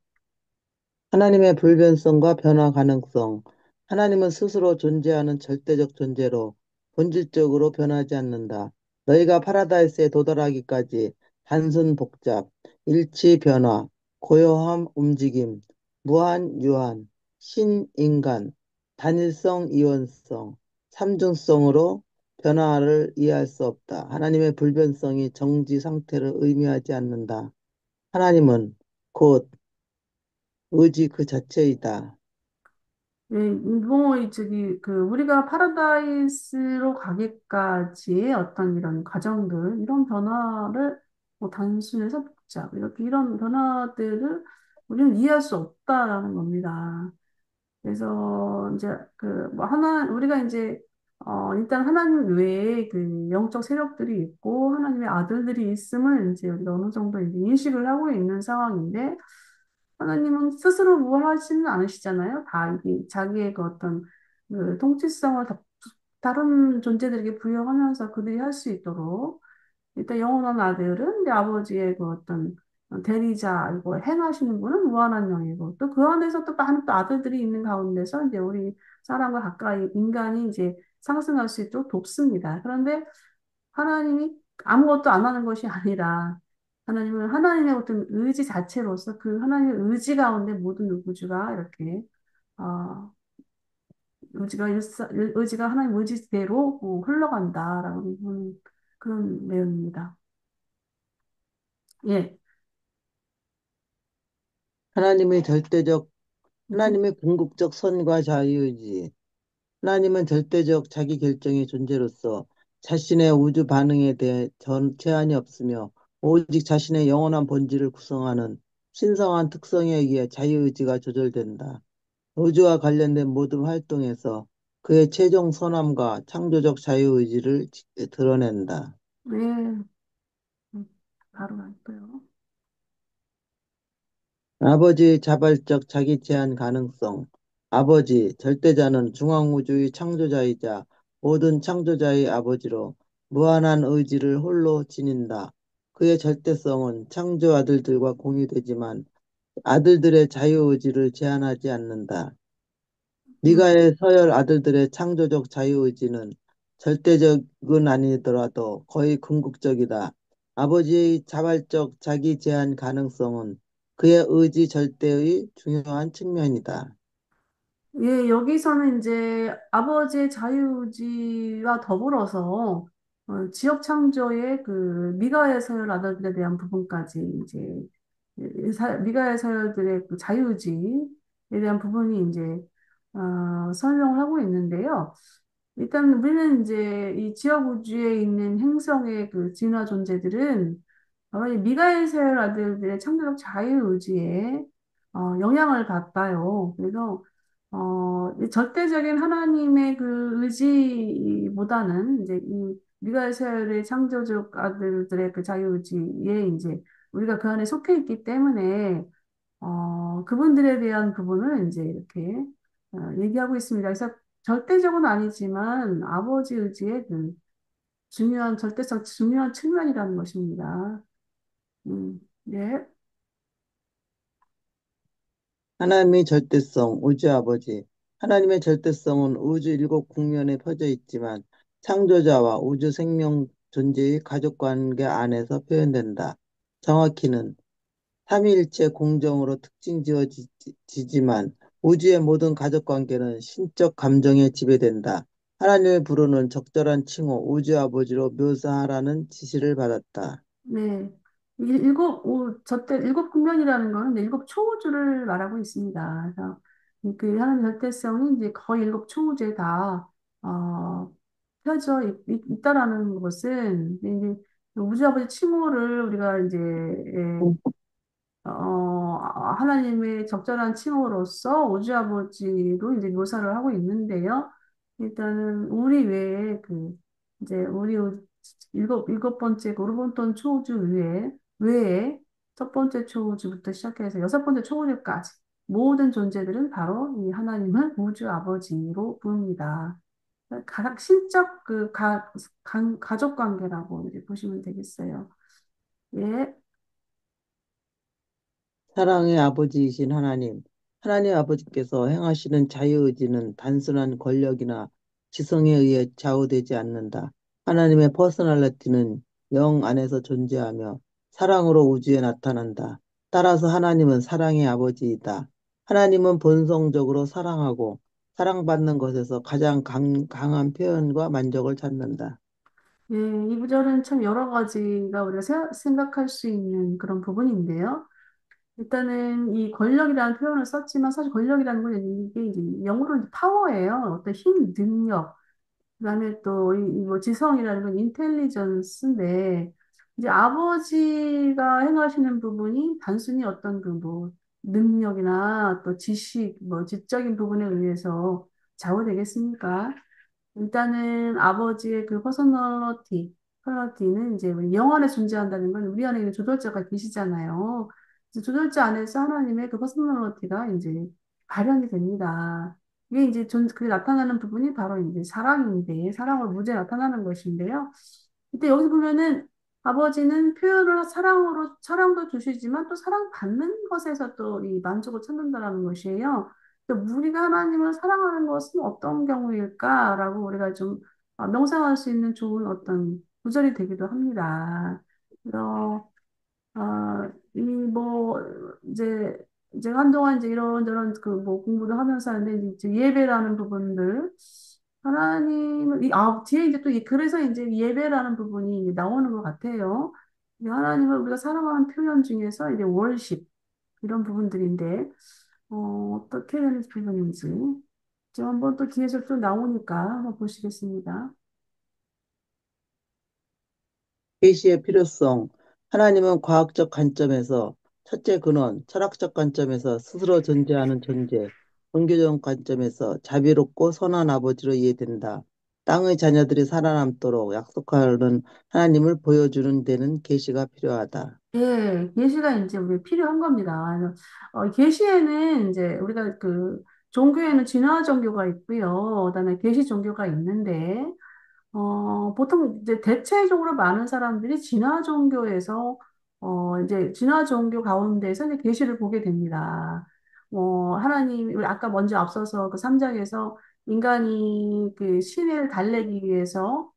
하나님의 불변성과 변화 가능성. 하나님은 스스로 존재하는 절대적 존재로 본질적으로 변하지 않는다. 너희가 파라다이스에 도달하기까지 단순 복잡, 일치 변화, 고요함 움직임, 무한 유한, 신인간, 단일성 이원성, 삼중성으로 변화를 이해할 수 없다. 하나님의 불변성이 정지 상태를 의미하지 않는다. 하나님은 곧 의지 그 자체이다. 예, 우리가 파라다이스로 가기까지의 어떤 이런 과정들, 이런 변화를, 단순해서 복잡, 이런 변화들을 우리는 이해할 수 없다라는 겁니다. 그래서, 이제, 우리가 이제, 일단 하나님 외에 영적 세력들이 있고, 하나님의 아들들이 있음을 이제 우리가 어느 정도 이제 인식을 하고 있는 상황인데, 하나님은 스스로 뭘 하지는 않으시잖아요. 다 이게 자기의 그 어떤 그 통치성을 다른 존재들에게 부여하면서 그들이 할 수 있도록 일단 영원한 아들은 이제 아버지의 그 어떤 대리자 이거 행하시는 분은 무한한 영이고 또 그 안에서 또 많은 또 아들들이 있는 가운데서 이제 우리 사람과 가까이 인간이 이제 상승할 수 있도록 돕습니다. 그런데 하나님이 아무것도 안 하는 것이 아니라 하나님은 하나님의 어떤 의지 자체로서 그 하나님의 의지 가운데 모든 우주가 이렇게 어, 의지가 하나님 의지대로 흘러간다라는 그런 내용입니다. 예. 하나님의 절대적, 하나님의 궁극적 선과 자유의지. 하나님은 절대적 자기 결정의 존재로서 자신의 우주 반응에 대해 제한이 없으며 오직 자신의 영원한 본질을 구성하는 신성한 특성에 의해 자유의지가 조절된다. 우주와 관련된 모든 활동에서 그의 최종 선함과 창조적 자유의지를 드러낸다. 네, 바로 갈까요? 아버지의 자발적 자기 제한 가능성. 아버지, 절대자는 중앙우주의 창조자이자 모든 창조자의 아버지로 무한한 의지를 홀로 지닌다. 그의 절대성은 창조 아들들과 공유되지만 아들들의 자유의지를 제한하지 않는다. 음, 미가의 서열 아들들의 창조적 자유의지는 절대적은 아니더라도 거의 궁극적이다. 아버지의 자발적 자기 제한 가능성은 그의 의지 절대의 중요한 측면이다. 예, 여기서는 이제 아버지의 자유의지와 더불어서 지역 창조의 그 미가의 서열 아들들에 대한 부분까지 이제 미가의 서열들의 그 자유의지에 대한 부분이 이제 설명을 하고 있는데요. 일단 우리는 이제 이 지역 우주에 있는 행성의 그 진화 존재들은 바로 이 미가엘 세열 아들들의 창조적 자유의지에 영향을 받아요. 그래서 이 절대적인 하나님의 그 의지보다는 이제 이 미가엘 세열의 창조적 아들들의 그 자유의지에 이제 우리가 그 안에 속해 있기 때문에 그분들에 대한 부분을 이제 이렇게 얘기하고 있습니다. 그래서 절대적은 아니지만 아버지 의지의 그 중요한 절대적 중요한 측면이라는 것입니다. 네, 하나님의 절대성, 우주 아버지. 하나님의 절대성은 우주 일곱 국면에 퍼져 있지만 창조자와 우주 생명 존재의 가족 관계 안에서 표현된다. 정확히는 삼위일체 공정으로 특징 지어지지만 우주의 모든 가족 관계는 신적 감정에 지배된다. 하나님을 부르는 적절한 칭호, 우주 아버지로 묘사하라는 지시를 받았다. 네. 이 저때 일곱 국면이라는 거는 이제 일곱 초우주를 말하고 있습니다. 그래서 그 하나님 절대성이 이제 거의 일곱 초우주에 다 펴져 있다라는 것은 이제 우주 아버지 칭호를 우리가 이제 하나님의 적절한 칭호로서 우주 아버지로 이제 묘사를 하고 있는데요. 일단은 우리 외에 이제 일곱 번째 고르본돈 초우주 외에 첫 번째 초우주부터 시작해서 여섯 번째 초우주까지 모든 존재들은 바로 이 하나님을 우주 아버지로 부릅니다. 가장 신적 가족 관계라고 이제 보시면 되겠어요. 예, 사랑의 아버지이신 하나님, 하나님 아버지께서 행하시는 자유의지는 단순한 권력이나 지성에 의해 좌우되지 않는다. 하나님의 퍼스널리티는 영 안에서 존재하며 사랑으로 우주에 나타난다. 따라서 하나님은 사랑의 아버지이다. 하나님은 본성적으로 사랑하고 사랑받는 것에서 가장 강한 표현과 만족을 찾는다. 예, 이 구절은 참 여러 가지가 우리가 생각할 수 있는 그런 부분인데요. 일단은 이 권력이라는 표현을 썼지만 사실 권력이라는 건 이게 이제 영어로는 파워예요. 어떤 힘, 능력. 그다음에 또 뭐 지성이라는 건 인텔리전스인데 이제 아버지가 행하시는 부분이 단순히 어떤 그 뭐 능력이나 또 지식, 뭐 지적인 부분에 의해서 좌우되겠습니까? 일단은 아버지의 그 퍼스널리티는 이제 우리 영원에 존재한다는 건 우리 안에 있는 조절자가 계시잖아요. 이제 조절자 안에서 하나님의 그 퍼스널리티가 이제 발현이 됩니다. 이게 이제 그게 나타나는 부분이 바로 이제 사랑인데, 사랑으로 무죄 나타나는 것인데요. 이때 여기 보면은 아버지는 표현을 사랑으로, 사랑도 주시지만 또 사랑받는 것에서 또 이 만족을 찾는다라는 것이에요. 또 우리가 하나님을 사랑하는 것은 어떤 경우일까라고 우리가 좀 명상할 수 있는 좋은 어떤 구절이 되기도 합니다. 그래서 뭐, 이제, 이제 한동안 이제 이런저런 그 뭐 공부도 하면서 하는데, 이제 예배라는 부분들, 하나님을, 뒤에 이제 또, 그래서 이제 예배라는 부분이 이제 나오는 것 같아요. 이 하나님을 우리가 사랑하는 표현 중에서 이제 월십, 이런 부분들인데, 어떻게 되는 부분인지, 좀 한번 또 뒤에서 또 나오니까 한번 보시겠습니다. 계시의 필요성. 하나님은 과학적 관점에서 첫째 근원, 철학적 관점에서 스스로 존재하는 존재, 종교적 관점에서 자비롭고 선한 아버지로 이해된다. 땅의 자녀들이 살아남도록 약속하는 하나님을 보여주는 데는 계시가 필요하다. 예, 계시가 이제 우리 필요한 겁니다. 그래서, 계시에는 이제 우리가 그 종교에는 진화 종교가 있고요. 그다음에 계시 종교가 있는데, 보통 이제 대체적으로 많은 사람들이 진화 종교에서, 이제 진화 종교 가운데서 이제 계시를 보게 됩니다. 하나님, 우리 아까 먼저 앞서서 그 3장에서 인간이 그 신을 달래기 위해서,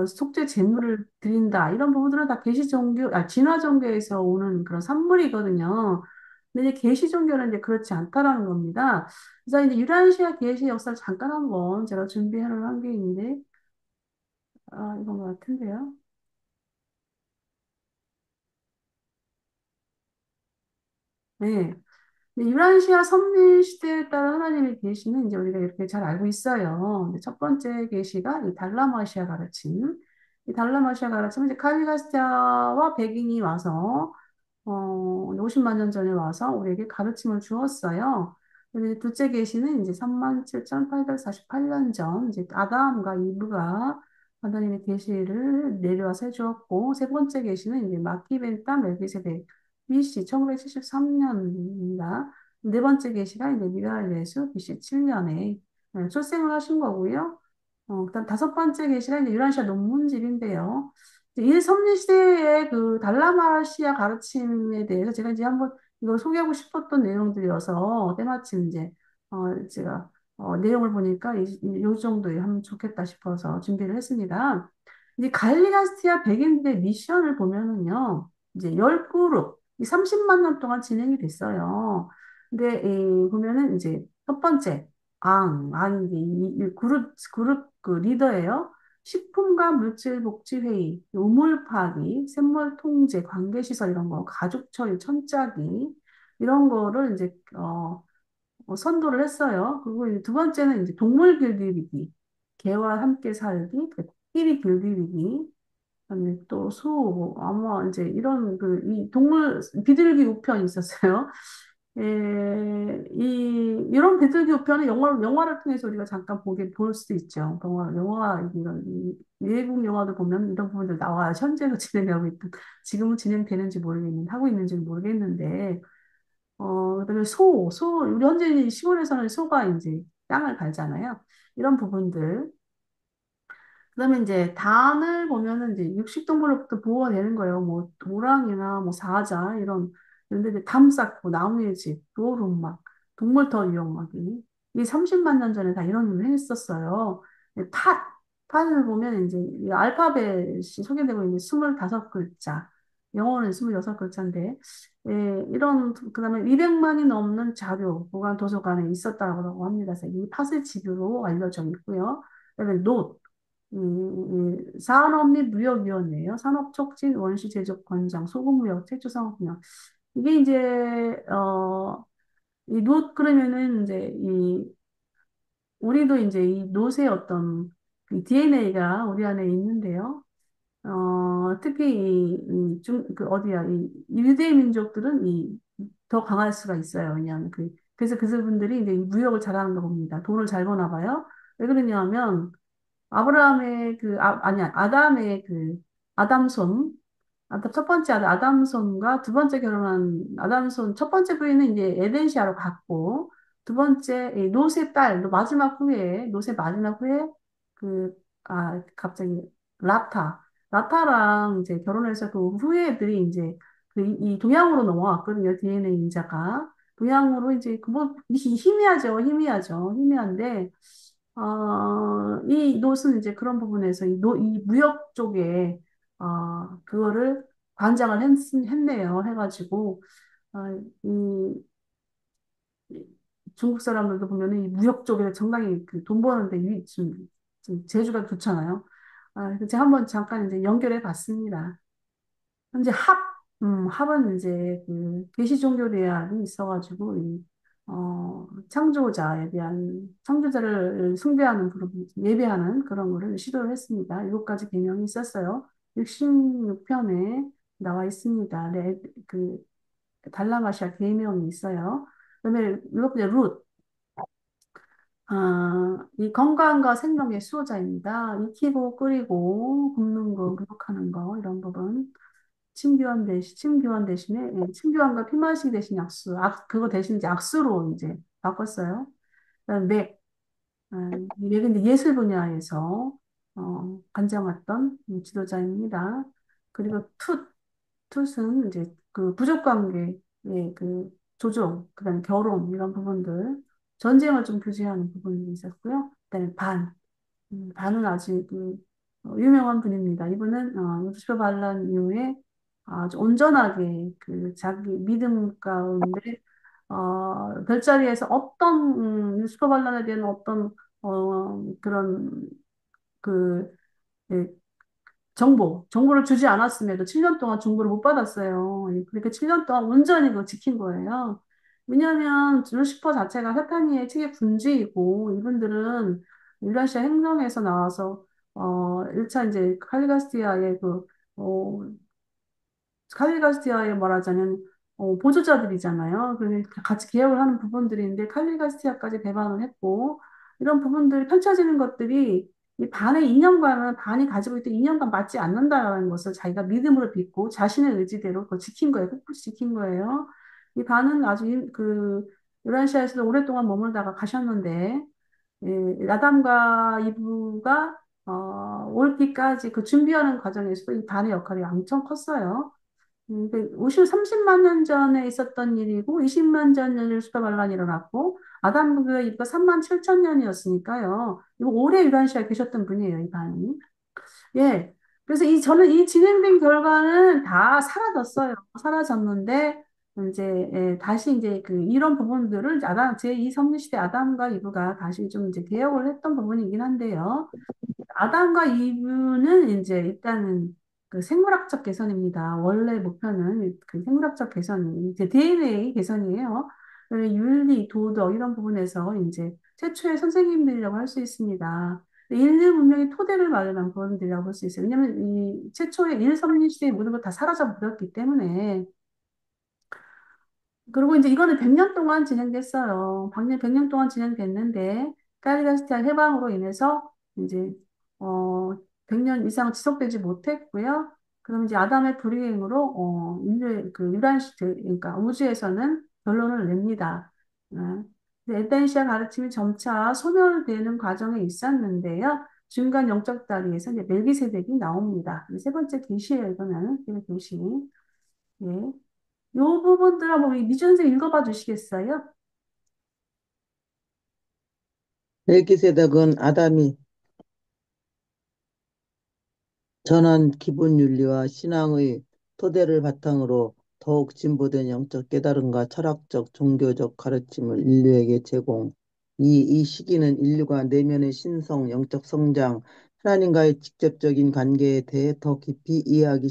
속죄 제물을 드린다. 이런 부분들은 다 계시 종교, 진화 종교에서 오는 그런 산물이거든요. 근데 이제 계시 종교는 이제 그렇지 않다라는 겁니다. 그래서 이제 유라시아 계시 역사를 잠깐 한번 제가 준비해 놓은 게 있는데, 이건 것 같은데요. 네. 유란시아 선민 시대에 따른 하나님의 계시는 이제 우리가 이렇게 잘 알고 있어요. 근데 첫 번째 계시가 이 달라마시아 가르침. 이 달라마시아 가르침은 이제 칼리가스티아와 백인이 와서 50만 년 전에 와서 우리에게 가르침을 주었어요. 그리고 이제 둘째 계시는 이제 37,848년 전, 이제 아담과 이브가 하나님의 계시를 내려와서 해주었고, 세 번째 계시는 이제 마키벤 땅 멜기세덱 BC 1973년입니다. 네 번째 계시가 이제 미가엘 예수 BC 7년에 출생을 하신 거고요. 그다음 다섯 번째 계시가 이제 유란시아 논문집인데요. 이 섭리시대의 그 달라마시아 가르침에 대해서 제가 이제 한번 이걸 소개하고 싶었던 내용들이어서 때마침 이제 제가 내용을 보니까 요 정도에 하면 좋겠다 싶어서 준비를 했습니다. 이제 갈리가스티아 백인들의 미션을 보면은요, 이제 10그룹, 이 30만 년 동안 진행이 됐어요. 근데 보면은 이제 첫 번째, 이제 이 그룹 그 리더예요. 식품과 물질복지회의, 우물 파기, 샘물 통제, 관계시설 이런 거, 가족 처리, 천짜기 이런 거를 이제 선도를 했어요. 그리고 이제 두 번째는 이제 동물 길들이기, 개와 함께 살기, 코끼리 길들이기, 그다음에 또 소, 아마 이제 이런 이 동물 비둘기 우편이 있었어요. 이런 비둘기 우편은 영화를 통해서 우리가 잠깐 볼 수도 있죠. 이런, 외국 영화도 보면 이런 부분들 나와요. 현재도 진행하고 있던, 지금은 진행되는지 모르겠는데, 하고 있는지는 모르겠는데, 그다음에 우리 현재 시골에서는 소가 이제 땅을 갈잖아요. 이런 부분들. 그다음에 이제 단을 보면은 이제 육식동물로부터 보호가 되는 거예요. 뭐 도랑이나 뭐 사자 이런데 이제 담 쌓고 나무의 집, 도루묵, 동물터 이용하기. 이 30만 년 전에 다 이런 일을 했었어요. 네, 팥을 보면 이제 이 알파벳이 소개되고 있는 25글자, 영어는 26글자인데, 그다음에 200만이 넘는 자료, 보관 도서관에 있었다고 합니다. 그래서 이 팥의 집으로 알려져 있고요. 그다음에 산업 및 무역위원회예요. 산업촉진, 원시 제조 권장, 소금무역, 제조산업분야. 이게 이제 이 그러면은 이제 우리도 이제 이 놋의 어떤 그 DNA가 우리 안에 있는데요. 특히 어디야, 유대인 민족들은 더 강할 수가 있어요. 그냥 그래서 그분들이 이제 이 무역을 잘하는 거 봅니다. 돈을 잘 버나 봐요. 왜 그러냐면, 아브라함의 아니야, 아담의 아담손, 첫 번째 아들 아담손과 두 번째 결혼한 아담손, 첫 번째 부인은 이제 에덴시아로 갔고, 두 번째, 이 롯의 딸, 롯의 마지막 후에, 갑자기, 라타랑 이제 결혼해서 그 후에 애들이 이제 이 동양으로 넘어왔거든요. DNA 인자가. 동양으로 이제, 희미하죠. 희미하죠. 희미한데, 이 롯은 이제 그런 부분에서 이 무역 쪽에, 그거를 했네요. 해가지고, 어, 이, 이 중국 사람들도 보면은 이 무역 쪽에 상당히 그 돈 버는데 좀 재주가 좋잖아요. 그래서 제가 한번 잠깐 이제 연결해 봤습니다. 현재 합은 이제 그 계시 종교 대학이 있어가지고 창조자를 숭배하는 그런 예배하는 그런 거를 시도를 했습니다. 7가지 계명이 있었어요. 66편에 나와 있습니다. 네, 그 달라마시아 계명이 있어요. 그다음에 7번째 이 건강과 생명의 수호자입니다. 익히고 끓이고 굽는 거, 목욕하는 거 이런 부분. 침교환 대신에, 침교환과 피마시기 대신 그거 대신 이제 악수로 이제 바꿨어요. 그다음 이 맥은 이제 예술 분야에서, 관장했던 지도자입니다. 그리고 tut은 이제 그 부족 관계의 그 조정, 그다음에 결혼, 이런 부분들, 전쟁을 좀 규제하는 부분이 있었고요. 그다음에 반은 아주 유명한 분입니다. 이분은 루시퍼 반란 이후에 아주 온전하게 그 자기 믿음 가운데 별자리에서 루시퍼 반란에 대한 어떤 그런 그 예, 정보를 주지 않았음에도 7년 동안 정보를 못 받았어요. 그러니까 7년 동안 온전히 그거 지킨 거예요. 왜냐하면 루시퍼 자체가 사탄이의 책의 분주이고 이분들은 유라시아 행성에서 나와서 1차 이제 어, 칼리가스티아에 말하자면 보조자들이잖아요. 그래서 같이 개혁을 하는 부분들인데 칼리가스티아까지 배반을 했고 이런 부분들이 펼쳐지는 것들이 이 반의 이념과는 반이 가지고 있던 이념과 맞지 않는다라는 것을 자기가 믿음으로 믿고 자신의 의지대로 그걸 지킨 거예요. 꿋꿋이 지킨 거예요. 이 반은 유라시아에서도 오랫동안 머물다가 가셨는데 아담과 이브가 올기까지 그 준비하는 과정에서도 이 반의 역할이 엄청 컸어요. 30만 년 전에 있었던 일이고 20만 전 년일 수가반란이 일어났고 아담과 이브가 3만 7천 년이었으니까요. 이거 오래 유란시아에 계셨던 분이에요, 이 반이. 예. 그래서 저는 이 진행된 결과는 다 사라졌어요. 사라졌는데 이제 다시 이제 이런 부분들을 제2 성리시대 아담과 이브가 다시 좀 이제 개혁을 했던 부분이긴 한데요. 아담과 이브는 이제 일단은 그 생물학적 개선입니다. 원래 목표는 그 생물학적 개선, 이제 DNA 개선이에요. 그리고 윤리, 도덕 이런 부분에서 이제 최초의 선생님들이라고 할 수 있습니다. 인류 문명의 토대를 마련한 부분들이라고 볼 수 있어요. 왜냐하면 이 최초의 일섭리 시대의 모든 걸 다 사라져 버렸기 때문에 그리고 이제 이거는 100년 동안 진행됐어요. 100년 동안 진행됐는데, 카리가스티아 해방으로 인해서 이제, 100년 이상 지속되지 못했고요. 그럼 이제 아담의 불이행으로, 그러니까 우주에서는 결론을 냅니다. 에덴시아 가르침이 점차 소멸되는 과정에 있었는데요. 중간 영적 다리에서 이제 멜기세덱이 나옵니다. 세 번째 계시예요, 이거는. 이거 계시. 예. 요 부분들 한번 우리 미주 선생 읽어봐 주시겠어요? 멜기세덱은 아담이 전한 기본 윤리와 신앙의 토대를 바탕으로 더욱 진보된 영적 깨달음과 철학적, 종교적 가르침을 인류에게 제공. 이 시기는 인류가 내면의 신성, 영적 성장, 하나님과의 직접적인 관계에 대해 더 깊이 이해하기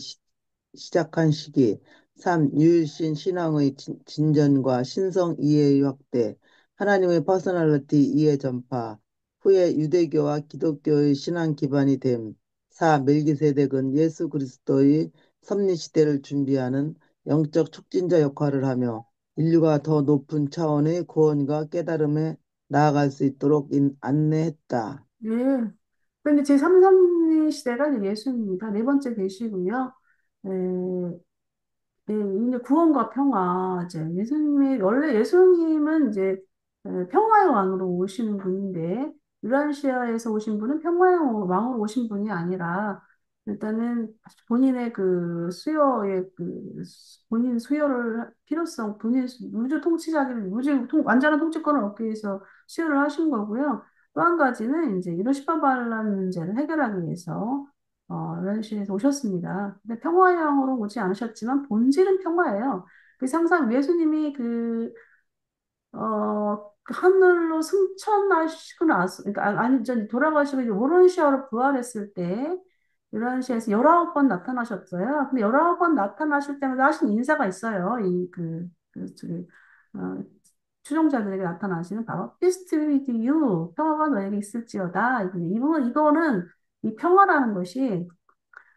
시작한 시기. 3. 유일신 신앙의 진전과 신성 이해의 확대, 하나님의 퍼스널리티 이해 전파, 후에 유대교와 기독교의 신앙 기반이 됨. 4. 멜기세덱은 예수 그리스도의 섭리시대를 준비하는 영적 촉진자 역할을 하며 인류가 더 높은 차원의 구원과 깨달음에 나아갈 수 있도록 안내했다. 네. 근데 제3섭리 시대가 이제 예수입니다. 네 번째 계시고요. 네, 이제 구원과 평화, 이제 예수님이, 원래 예수님은 이제 평화의 왕으로 오시는 분인데, 유라시아에서 오신 분은 평화의 왕으로 오신 분이 아니라, 일단은 본인의 그 수요의 본인 수요를, 필요성, 우주 통치자기를, 완전한 통치권을 얻기 위해서 수요를 하신 거고요. 또 한 가지는 이제 이런 십자가라는 문제를 해결하기 위해서 런시에서 오셨습니다. 근데 평화형으로 오지 않으셨지만 본질은 평화예요. 그래서 항상 예수님이 그 하늘로 승천하시고 나서, 그러니까 전 돌아가시고 이제 오른시아로 부활했을 때, 11시에서 19번 나타나셨어요. 근데 19번 나타나실 때마다 하신 인사가 있어요. 저기, 어, 추종자들에게 나타나시는 바로 Peace be with you. 평화가 너에게 있을지어다. 이거는 이 평화라는 것이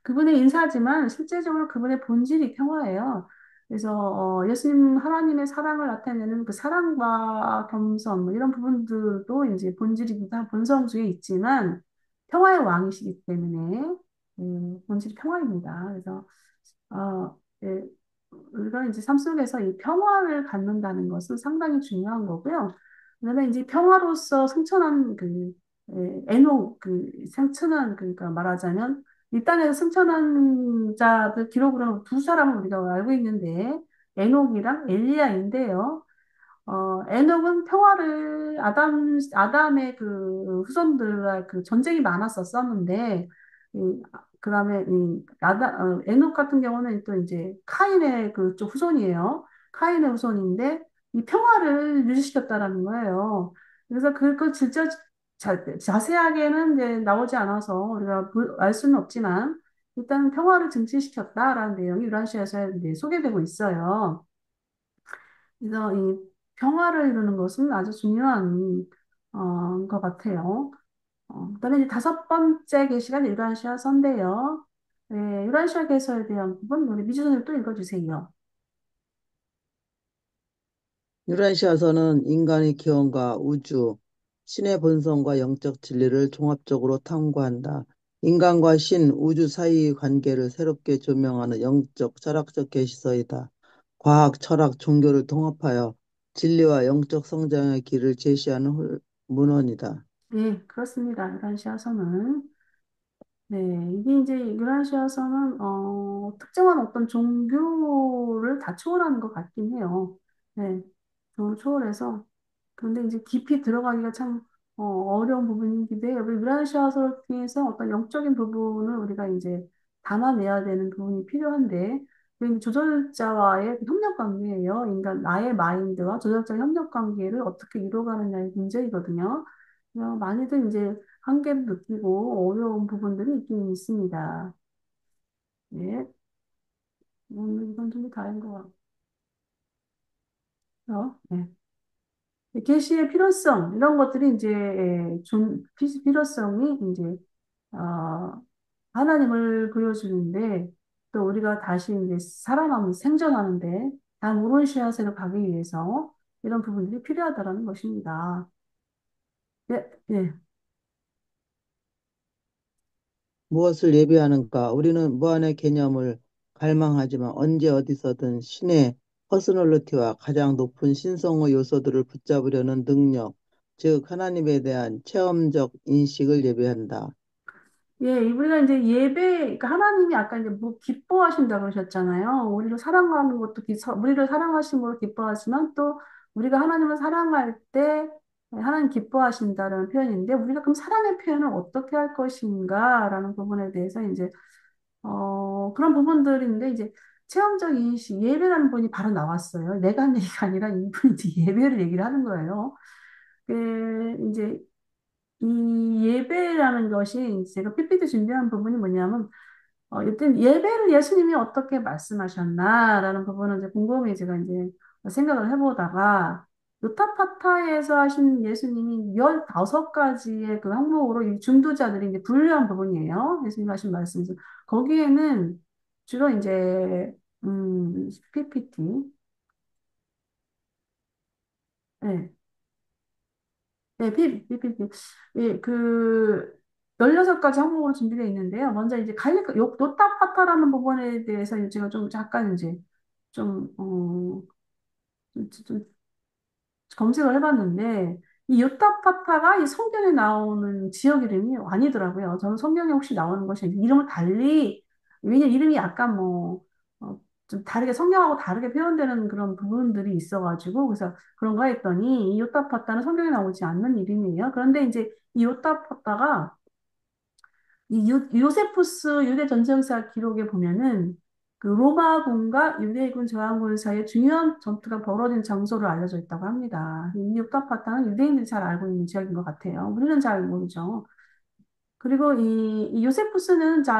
그분의 인사지만 실제적으로 그분의 본질이 평화예요. 그래서 예수님 하나님의 사랑을 나타내는 그 사랑과 겸손 뭐 이런 부분들도 이제 본질이 다 본성주에 있지만 평화의 왕이시기 때문에 본질이 평화입니다. 그래서 예, 우리가 이제 삶 속에서 이 평화를 갖는다는 것은 상당히 중요한 거고요. 그다음에 이제 평화로서 승천한 에녹 승천한 그러니까 말하자면 이 땅에서 승천한 자들 기록으로는 두 사람을 우리가 알고 있는데 에녹이랑 엘리야인데요. 에녹은 평화를 아담의 그 후손들과 그 전쟁이 많았었었는데, 그다음에 에녹 같은 경우는 또 이제 카인의 그쪽 후손이에요. 카인의 후손인데 이 평화를 유지시켰다라는 거예요. 그래서 그걸 진짜 자세하게는 이제 나오지 않아서 우리가 알 수는 없지만 일단 평화를 증진시켰다라는 내용이 유란시에서 이제 소개되고 있어요. 그래서 이 평화를 이루는 것은 아주 중요한 것 같아요. 그다음에 이제 다섯 번째 계시가 유라시아서인데요. 네, 유라시아 개서에 대한 부분 우리 미주선을 또 읽어주세요. 유라시아서는 인간의 기원과 우주, 신의 본성과 영적 진리를 종합적으로 탐구한다. 인간과 신, 우주 사이의 관계를 새롭게 조명하는 영적, 철학적 계시서이다. 과학, 철학, 종교를 통합하여 진리와 영적 성장의 길을 제시하는 문헌이다. 네, 그렇습니다. 유라시아서는 네, 이게 이제 유라시아서는 특정한 어떤 종교를 다 초월하는 것 같긴 해요. 네, 좀 초월해서 근데 이제 깊이 들어가기가 참 어려운 부분이기도 해요. 유라시아서를 통해서 어떤 영적인 부분을 우리가 이제 담아내야 되는 부분이 필요한데 그 조절자와의 협력 관계예요. 인간 나의 마인드와 조절자의 협력 관계를 어떻게 이루어가느냐의 문제이거든요. 많이들 이제 한계를 느끼고 어려운 부분들이 있긴 있습니다. 네, 오늘 이건 좀 다른 것 같고요. 네. 계시의 필요성 이런 것들이 이제 필요성이 이제 어, 하나님을 보여주는데 또 우리가 다시 이제 살아남는 생존하는데 다음 오론시아세로 가기 위해서 이런 부분들이 필요하다라는 것입니다. 네, 네, 무엇을 예비하는가? 우리는 무한의 개념을 갈망하지만 언제 어디서든 신의 퍼스널리티와 가장 높은 신성의 요소들을 붙잡으려는 능력, 즉 하나님에 대한 체험적 인식을 예배한다. 예, 우리가 이제 그러니까 하나님이 아까 이제 뭐 기뻐하신다 그러셨잖아요. 우리를 사랑하는 것도 우리를 사랑하심으로 기뻐하지만 또 우리가 하나님을 사랑할 때 하나님 기뻐하신다는 표현인데 우리가 그럼 사랑의 표현을 어떻게 할 것인가라는 부분에 대해서 이제 그런 부분들인데 이제 체험적 인식 예배라는 분이 바로 나왔어요. 내가 한 얘기가 아니라 이분이 이제 예배를 얘기를 하는 거예요. 이제 이 예배라는 것이 제가 PPT 준비한 부분이 뭐냐면, 일단 예배를 예수님이 어떻게 말씀하셨나라는 부분은 이제 곰곰이 제가 이제 생각을 해보다가, 요타파타에서 하신 예수님이 15가지의 그 항목으로 이 중도자들이 이제 분류한 부분이에요. 예수님 하신 말씀에서. 거기에는 주로 이제, PPT, 네, 네, PPT. 예, 16가지 항목으로 준비되어 있는데요. 먼저 이제 요타파타라는 부분에 대해서 제가 좀 잠깐 이제 좀, 좀 검색을 해봤는데, 이 요타파타가 이 성경에 나오는 지역 이름이 아니더라고요. 저는 성경에 혹시 나오는 것이 이름을 달리, 왜냐 이름이 약간 뭐, 좀 다르게, 성경하고 다르게 표현되는 그런 부분들이 있어가지고, 그래서 그런가 했더니, 이 요타파타는 성경에 나오지 않는 이름이에요. 그런데 이제 이 요타파타가 이 요세푸스 유대 전쟁사 기록에 보면은 그 로마군과 유대군 저항군 사이에 중요한 전투가 벌어진 장소로 알려져 있다고 합니다. 이 요타파타는 유대인들이 잘 알고 있는 지역인 것 같아요. 우리는 잘 모르죠. 그리고 이 요세푸스는 자,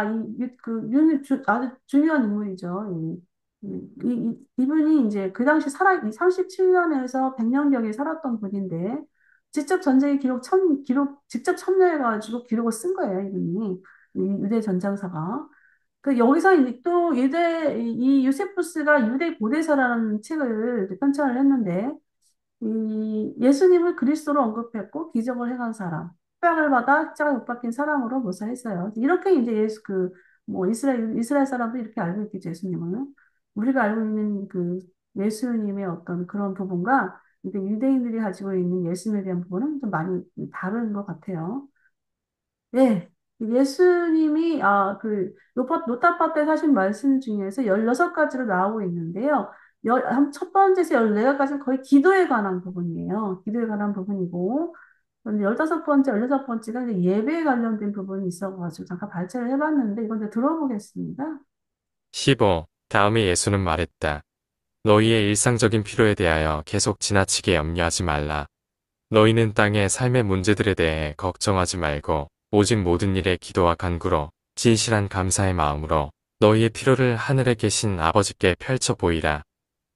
아주 중요한 인물이죠. 이분이 이제 그 당시 37년에서 100년경에 살았던 분인데, 직접 전쟁의 직접 참여해가지고 기록을 쓴 거예요, 이분이. 이 유대 전장사가. 여기서 이제 또 이 요세푸스가 유대 고대사라는 책을 이제 편찬을 했는데, 이 예수님을 그리스도로 언급했고 기적을 행한 사람, 뼈를 받아 십자가에 못 박힌 사람으로 묘사했어요. 이렇게 이제 뭐 이스라엘 사람도 이렇게 알고 있겠죠, 예수님은. 우리가 알고 있는 그 예수님의 어떤 그런 부분과 이제 유대인들이 가지고 있는 예수님에 대한 부분은 좀 많이 다른 것 같아요. 네. 예수님이, 노타파 때 하신 말씀 중에서 16가지로 나오고 있는데요. 첫 번째에서 14가지는 거의 기도에 관한 부분이에요. 기도에 관한 부분이고, 그런데 15번째, 16번째가 이제 예배에 관련된 부분이 있어가지고 잠깐 발췌를 해봤는데, 이건 이제 들어보겠습니다. 15. 다음에 예수는 말했다. 너희의 일상적인 필요에 대하여 계속 지나치게 염려하지 말라. 너희는 땅의 삶의 문제들에 대해 걱정하지 말고 오직 모든 일에 기도와 간구로 진실한 감사의 마음으로 너희의 필요를 하늘에 계신 아버지께 펼쳐 보이라.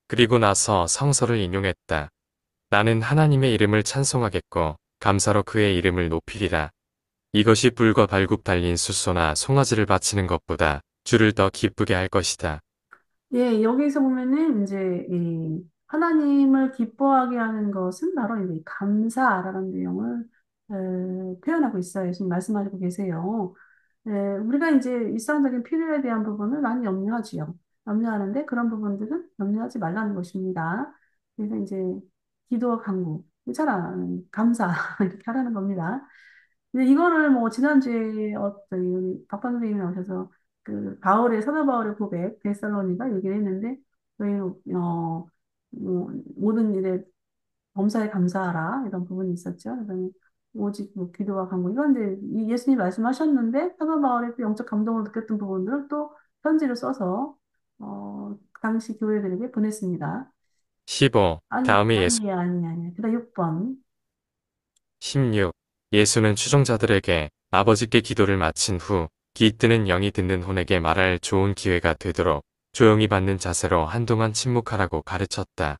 그리고 나서 성서를 인용했다. 나는 하나님의 이름을 찬송하겠고 감사로 그의 이름을 높이리라. 이것이 불과 발굽 달린 숫소나 송아지를 바치는 것보다 주를 더 기쁘게 할 것이다. 예, 여기서 보면은 이제 이 하나님을 기뻐하게 하는 것은 바로 이제 감사라는 내용을 표현하고 있어요. 예수님 말씀하시고 계세요. 우리가 이제 일상적인 필요에 대한 부분을 많이 염려하지요. 염려하는데 그런 부분들은 염려하지 말라는 것입니다. 그래서 이제 기도와 간구, 괜찮아, 감사 이렇게 하라는 겁니다. 근데 이거를 뭐 지난주에 저희 박반 선생님이 나오셔서 사도 바울의 고백 데살로니가 얘기를 했는데 저희 모든 일에 범사에 감사하라 이런 부분이 있었죠. 그래서 오직 뭐 기도와 간구 이건 이제 예수님 말씀하셨는데 사도 바울의 그 영적 감동을 느꼈던 부분들을 또 편지를 써서 당시 교회들에게 보냈습니다. 15. 다음에 예수 아니. 그다음 6번. 16. 예수는 추종자들에게 아버지께 기도를 마친 후 기뜨는 영이 듣는 혼에게 말할 좋은 기회가 되도록 조용히 받는 자세로 한동안 침묵하라고 가르쳤다.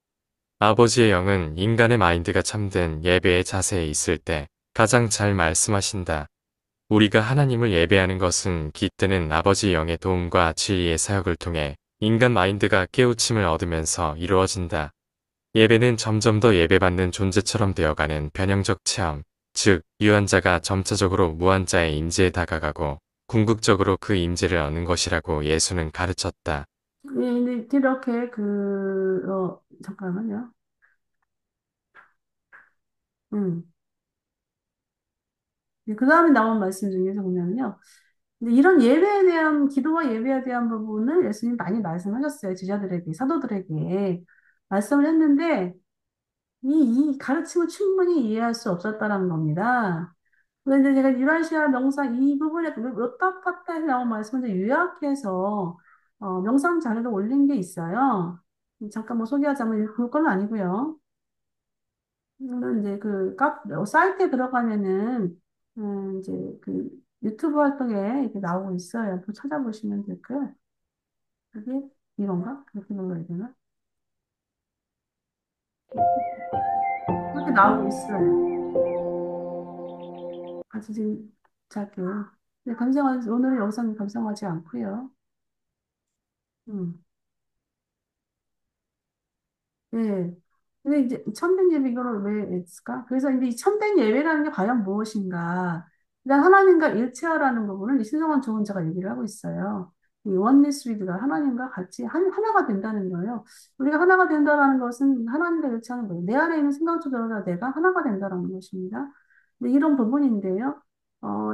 아버지의 영은 인간의 마인드가 참된 예배의 자세에 있을 때 가장 잘 말씀하신다. 우리가 하나님을 예배하는 것은 깃드는 아버지 영의 도움과 진리의 사역을 통해 인간 마인드가 깨우침을 얻으면서 이루어진다. 예배는 점점 더 예배받는 존재처럼 되어가는 변형적 체험, 즉 유한자가 점차적으로 무한자의 임재에 다가가고 궁극적으로 그 임재를 얻는 것이라고 예수는 가르쳤다. 예, 근데 이렇게 잠깐만요. 음. 그 다음에 나온 말씀 중에서 보면요. 근데 이런 예배에 대한, 기도와 예배에 대한 부분을 예수님 많이 말씀하셨어요. 제자들에게, 사도들에게. 말씀을 했는데, 이 가르침을 충분히 이해할 수 없었다는 겁니다. 그런데 제가 유라시아 명상 이 부분에 요타파타에 나온 말씀을 이제 요약해서, 명상 자료를 올린 게 있어요. 잠깐 뭐 소개하자면, 그건 아니고요. 이거는 이제 사이트에 들어가면은, 이제 유튜브 활동에 이렇게 나오고 있어요. 한번 찾아보시면 될까요? 그게 이건가? 그렇게 눌러야 되나? 그렇게 나오고 있어요. 아주 지금 작게. 근데 오늘은 영상 감상하지 않고요. 음. 네. 근데 이제 참된 예배 이거를 왜 했을까? 그래서 이제 이 참된 예배라는 게 과연 무엇인가? 일단 하나님과 일체화라는 부분은 이 신성한 조언자가 얘기를 하고 있어요. 이 oneness with가 하나님과 같이 하나가 된다는 거예요. 우리가 하나가 된다는 것은 하나님과 일치하는 거예요. 내 안에 있는 생각 조절과 내가 하나가 된다는 것입니다. 근데 이런 부분인데요.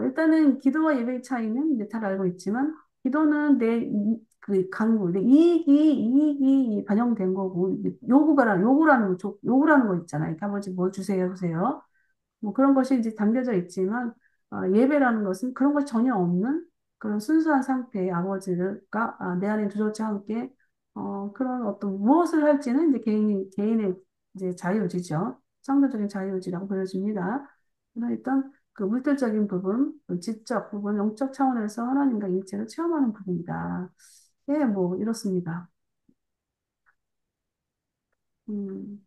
일단은 기도와 예배의 차이는 이제 잘 알고 있지만, 기도는 그 강구, 내 이익이 반영된 거고, 요구라는 거 있잖아요. 이렇게 아버지 뭐 주세요, 주세요. 뭐 그런 것이 이제 담겨져 있지만, 예배라는 것은 그런 것이 전혀 없는 그런 순수한 상태의 아버지가 내 안에 두절자 함께 그런 어떤 무엇을 할지는 이제 개인의 이제 자유의지죠. 창조적인 자유의지라고 보여집니다. 그런 일단 그 물질적인 부분, 그 지적 부분, 영적 차원에서 하나님과 일체를 체험하는 부분이다. 예, 뭐 이렇습니다. 음.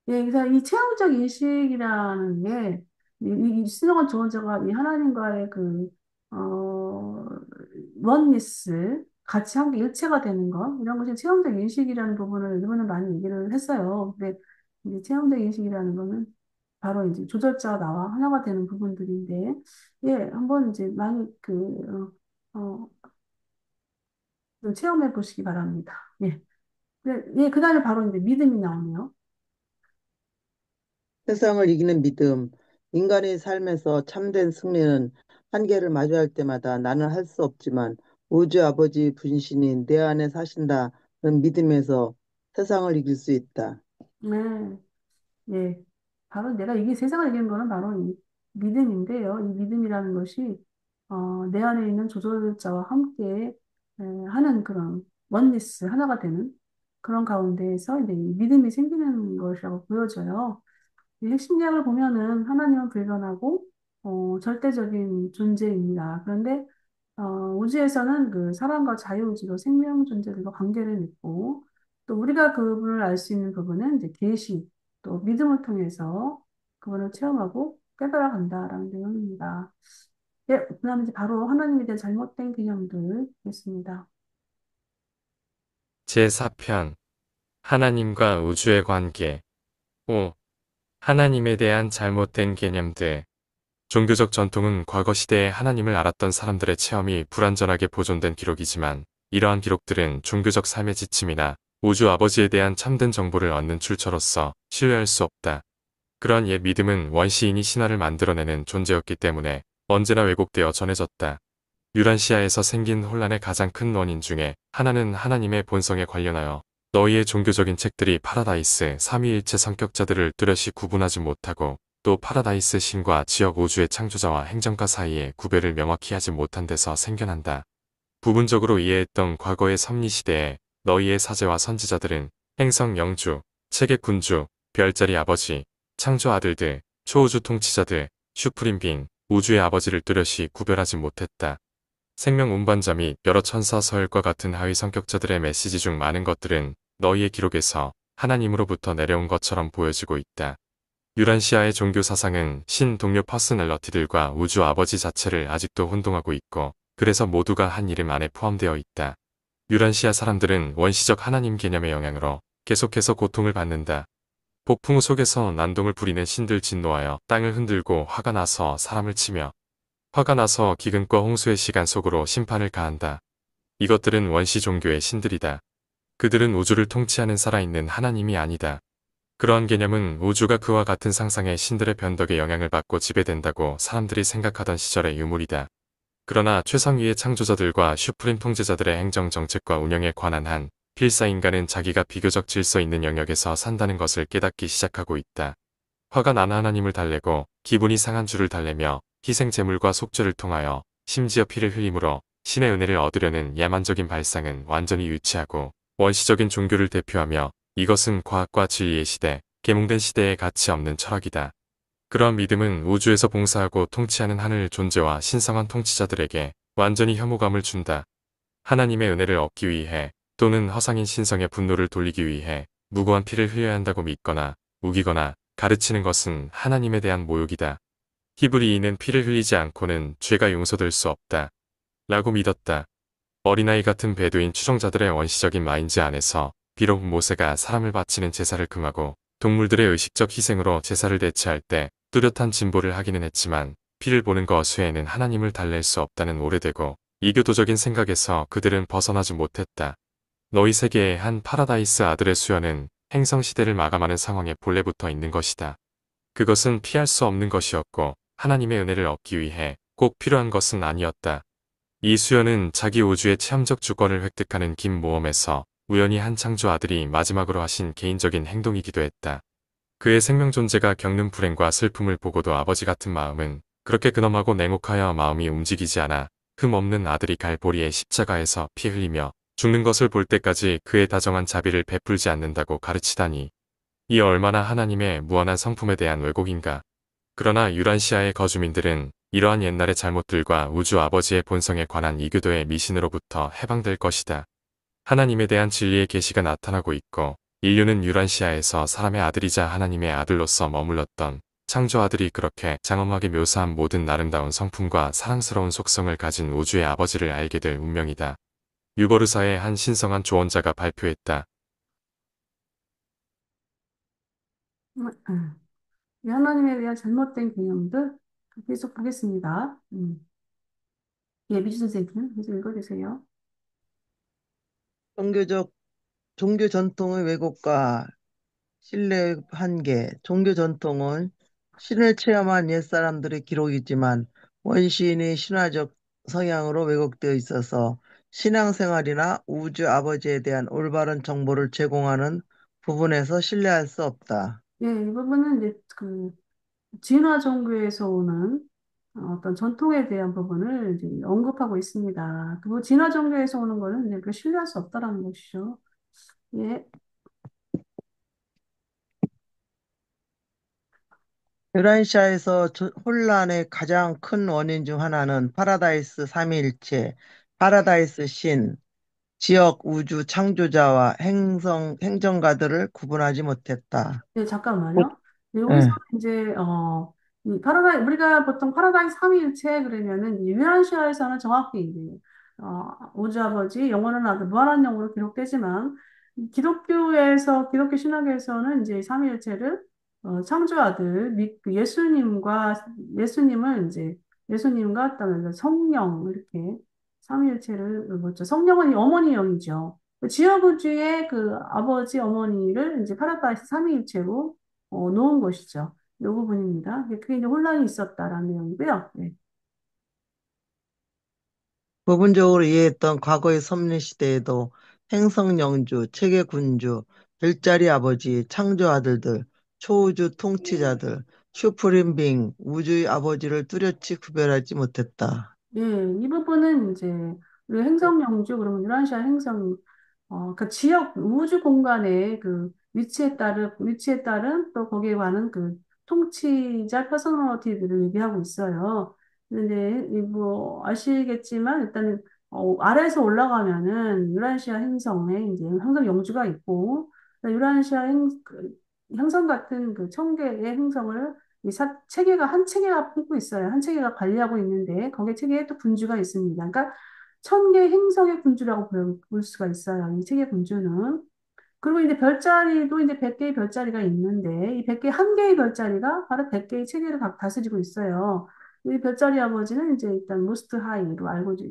예, 그래서 이 체험적 인식이라는 게, 이 신성한 조언자가 이 하나님과의 어, 원리스, 같이 함께 일체가 되는 것, 이런 것이 체험적 인식이라는 부분을 이번에 많이 얘기를 했어요. 근데 이제 체험적 인식이라는 거는 바로 이제 조절자가 나와 하나가 되는 부분들인데, 예, 한번 이제 많이 체험해 보시기 바랍니다. 예. 예, 그 다음에 바로 이제 믿음이 나오네요. 세상을 이기는 믿음. 인간의 삶에서 참된 승리는 한계를 마주할 때마다 나는 할 수 없지만 우주 아버지 분신이 내 안에 사신다는 믿음에서 세상을 이길 수 있다. 네. 예, 바로 내가 이게 세상을 이기는 거는 바로 이 믿음인데요. 이 믿음이라는 것이 내 안에 있는 조절자와 함께 하는 그런 원리스 하나가 되는 그런 가운데에서 이제 이 믿음이 생기는 것이라고 보여져요. 이 핵심 내용을 보면은 하나님은 불변하고 절대적인 존재입니다. 그런데 우주에서는 그 사람과 자유의지로 생명 존재들과 관계를 맺고 또 우리가 그분을 알 수 있는 부분은 이제 계시 또 믿음을 통해서 그분을 체험하고 깨달아 간다라는 내용입니다. 예, 그다음에 이제 바로 하나님에 대한 잘못된 개념들 있습니다. 제4편 하나님과 우주의 관계 5. 하나님에 대한 잘못된 개념들 종교적 전통은 과거 시대에 하나님을 알았던 사람들의 체험이 불완전하게 보존된 기록이지만 이러한 기록들은 종교적 삶의 지침이나 우주 아버지에 대한 참된 정보를 얻는 출처로서 신뢰할 수 없다. 그러한 옛 믿음은 원시인이 신화를 만들어내는 존재였기 때문에 언제나 왜곡되어 전해졌다. 유란시아에서 생긴 혼란의 가장 큰 원인 중에 하나는 하나님의 본성에 관련하여 너희의 종교적인 책들이 파라다이스 삼위일체 성격자들을 뚜렷이 구분하지 못하고 또 파라다이스 신과 지역 우주의 창조자와 행정가 사이의 구별을 명확히 하지 못한 데서 생겨난다. 부분적으로 이해했던 과거의 섭리시대에 너희의 사제와 선지자들은 행성 영주, 책의 군주, 별자리 아버지, 창조 아들들, 초우주 통치자들, 슈프림 빙, 우주의 아버지를 뚜렷이 구별하지 못했다. 생명 운반자 및 여러 천사 서열과 같은 하위 성격자들의 메시지 중 많은 것들은 너희의 기록에서 하나님으로부터 내려온 것처럼 보여지고 있다. 유란시아의 종교 사상은 신 동료 퍼스널러티들과 우주 아버지 자체를 아직도 혼동하고 있고 그래서 모두가 한 이름 안에 포함되어 있다. 유란시아 사람들은 원시적 하나님 개념의 영향으로 계속해서 고통을 받는다. 폭풍우 속에서 난동을 부리는 신들 진노하여 땅을 흔들고 화가 나서 사람을 치며 화가 나서 기근과 홍수의 시간 속으로 심판을 가한다. 이것들은 원시 종교의 신들이다. 그들은 우주를 통치하는 살아있는 하나님이 아니다. 그러한 개념은 우주가 그와 같은 상상의 신들의 변덕에 영향을 받고 지배된다고 사람들이 생각하던 시절의 유물이다. 그러나 최상위의 창조자들과 슈프림 통제자들의 행정 정책과 운영에 관한 한 필사 인간은 자기가 비교적 질서 있는 영역에서 산다는 것을 깨닫기 시작하고 있다. 화가 난 하나님을 달래고 기분이 상한 주를 달래며 희생 제물과 속죄를 통하여 심지어 피를 흘림으로 신의 은혜를 얻으려는 야만적인 발상은 완전히 유치하고 원시적인 종교를 대표하며 이것은 과학과 진리의 시대, 계몽된 시대에 가치 없는 철학이다. 그러한 믿음은 우주에서 봉사하고 통치하는 하늘 존재와 신성한 통치자들에게 완전히 혐오감을 준다. 하나님의 은혜를 얻기 위해 또는 허상인 신성의 분노를 돌리기 위해 무고한 피를 흘려야 한다고 믿거나 우기거나 가르치는 것은 하나님에 대한 모욕이다. 히브리인은 피를 흘리지 않고는 죄가 용서될 수 없다. 라고 믿었다. 어린아이 같은 베두인 추종자들의 원시적인 마인드 안에서 비록 모세가 사람을 바치는 제사를 금하고 동물들의 의식적 희생으로 제사를 대체할 때 뚜렷한 진보를 하기는 했지만 피를 보는 것 외에는 하나님을 달랠 수 없다는 오래되고 이교도적인 생각에서 그들은 벗어나지 못했다. 너희 세계의 한 파라다이스 아들의 수연은 행성시대를 마감하는 상황에 본래 붙어 있는 것이다. 그것은 피할 수 없는 것이었고 하나님의 은혜를 얻기 위해 꼭 필요한 것은 아니었다. 이 수연은 자기 우주의 체험적 주권을 획득하는 긴 모험에서 우연히 한 창조 아들이 마지막으로 하신 개인적인 행동이기도 했다. 그의 생명 존재가 겪는 불행과 슬픔을 보고도 아버지 같은 마음은 그렇게 근엄하고 냉혹하여 마음이 움직이지 않아 흠 없는 아들이 갈보리의 십자가에서 피 흘리며 죽는 것을 볼 때까지 그의 다정한 자비를 베풀지 않는다고 가르치다니. 이 얼마나 하나님의 무한한 성품에 대한 왜곡인가. 그러나 유란시아의 거주민들은 이러한 옛날의 잘못들과 우주 아버지의 본성에 관한 이교도의 미신으로부터 해방될 것이다. 하나님에 대한 진리의 계시가 나타나고 있고 인류는 유란시아에서 사람의 아들이자 하나님의 아들로서 머물렀던 창조 아들이 그렇게 장엄하게 묘사한 모든 아름다운 성품과 사랑스러운 속성을 가진 우주의 아버지를 알게 될 운명이다. 유버르사의 한 신성한 조언자가 발표했다. 이 하나님에 대한 잘못된 개념들 계속 보겠습니다. 예, 미주 선생님, 계속 읽어주세요. 종교적 종교 전통의 왜곡과 신뢰의 한계. 종교 전통은 신을 체험한 옛사람들의 기록이지만 원시인의 신화적 성향으로 왜곡되어 있어서 신앙생활이나 우주 아버지에 대한 올바른 정보를 제공하는 부분에서 신뢰할 수 없다. 예, 이 부분은 이제 진화 종교에서 오는 어떤 전통에 대한 부분을 이제 언급하고 있습니다. 그 진화 종교에서 오는 거는 이제 신뢰할 수 없다라는 것이죠. 예, 유라시아에서 혼란의 가장 큰 원인 중 하나는 파라다이스 삼위일체, 파라다이스 신, 지역 우주 창조자와 행정가들을 구분하지 못했다. 네, 곧- 잠깐만요. 네, 여기서 예. 이제 이 우리가 보통 파라다이스 삼위일체 그러면은 이제 유라시아에서는 정확히 이제 우주 아버지 영원한 아들 무한한 영으로 기록되지만 이 기독교 신학에서는 이제 삼위일체를 창조 아들 그 예수님을 이제 예수님과 그다음에 성령 이렇게 삼위일체를 뭐죠? 성령은 이 어머니 영이죠. 그 지어구주의 그 아버지 어머니를 이제 파라다이스 삼위일체로 놓은 것이죠. 이 부분입니다. 그게 이제 혼란이 있었다라는 내용이고요. 네. 부분적으로 이해했던 과거의 섭리 시대에도 행성영주, 체계군주, 별자리 아버지, 창조 아들들, 초우주 통치자들, 슈프림빙, 우주의 아버지를 뚜렷이 구별하지 못했다. 예, 이 부분은 이제 우리 행성 영주 그러면 유란시아 행성 그 지역 우주 공간의 그 위치에 따른 또 거기에 관한 그 통치자 퍼서널리티들을 얘기하고 있어요. 근데 뭐 아시겠지만 일단은 아래에서 올라가면은 유란시아 행성에 이제 행성 영주가 있고 유란시아 행성 같은 그 천개의 행성을 체계가 한 체계가 품고 있어요. 한 체계가 관리하고 있는데 거기에 체계에 또 군주가 있습니다. 그러니까 천 개 행성의 군주라고 볼 수가 있어요. 이 체계 군주는. 그리고 이제 별자리도 이제 100개의 별자리가 있는데 이 100개 한 개의 별자리가 바로 100개의 체계를 다스리고 있어요. 이 별자리 아버지는 이제 일단 모스트 하이로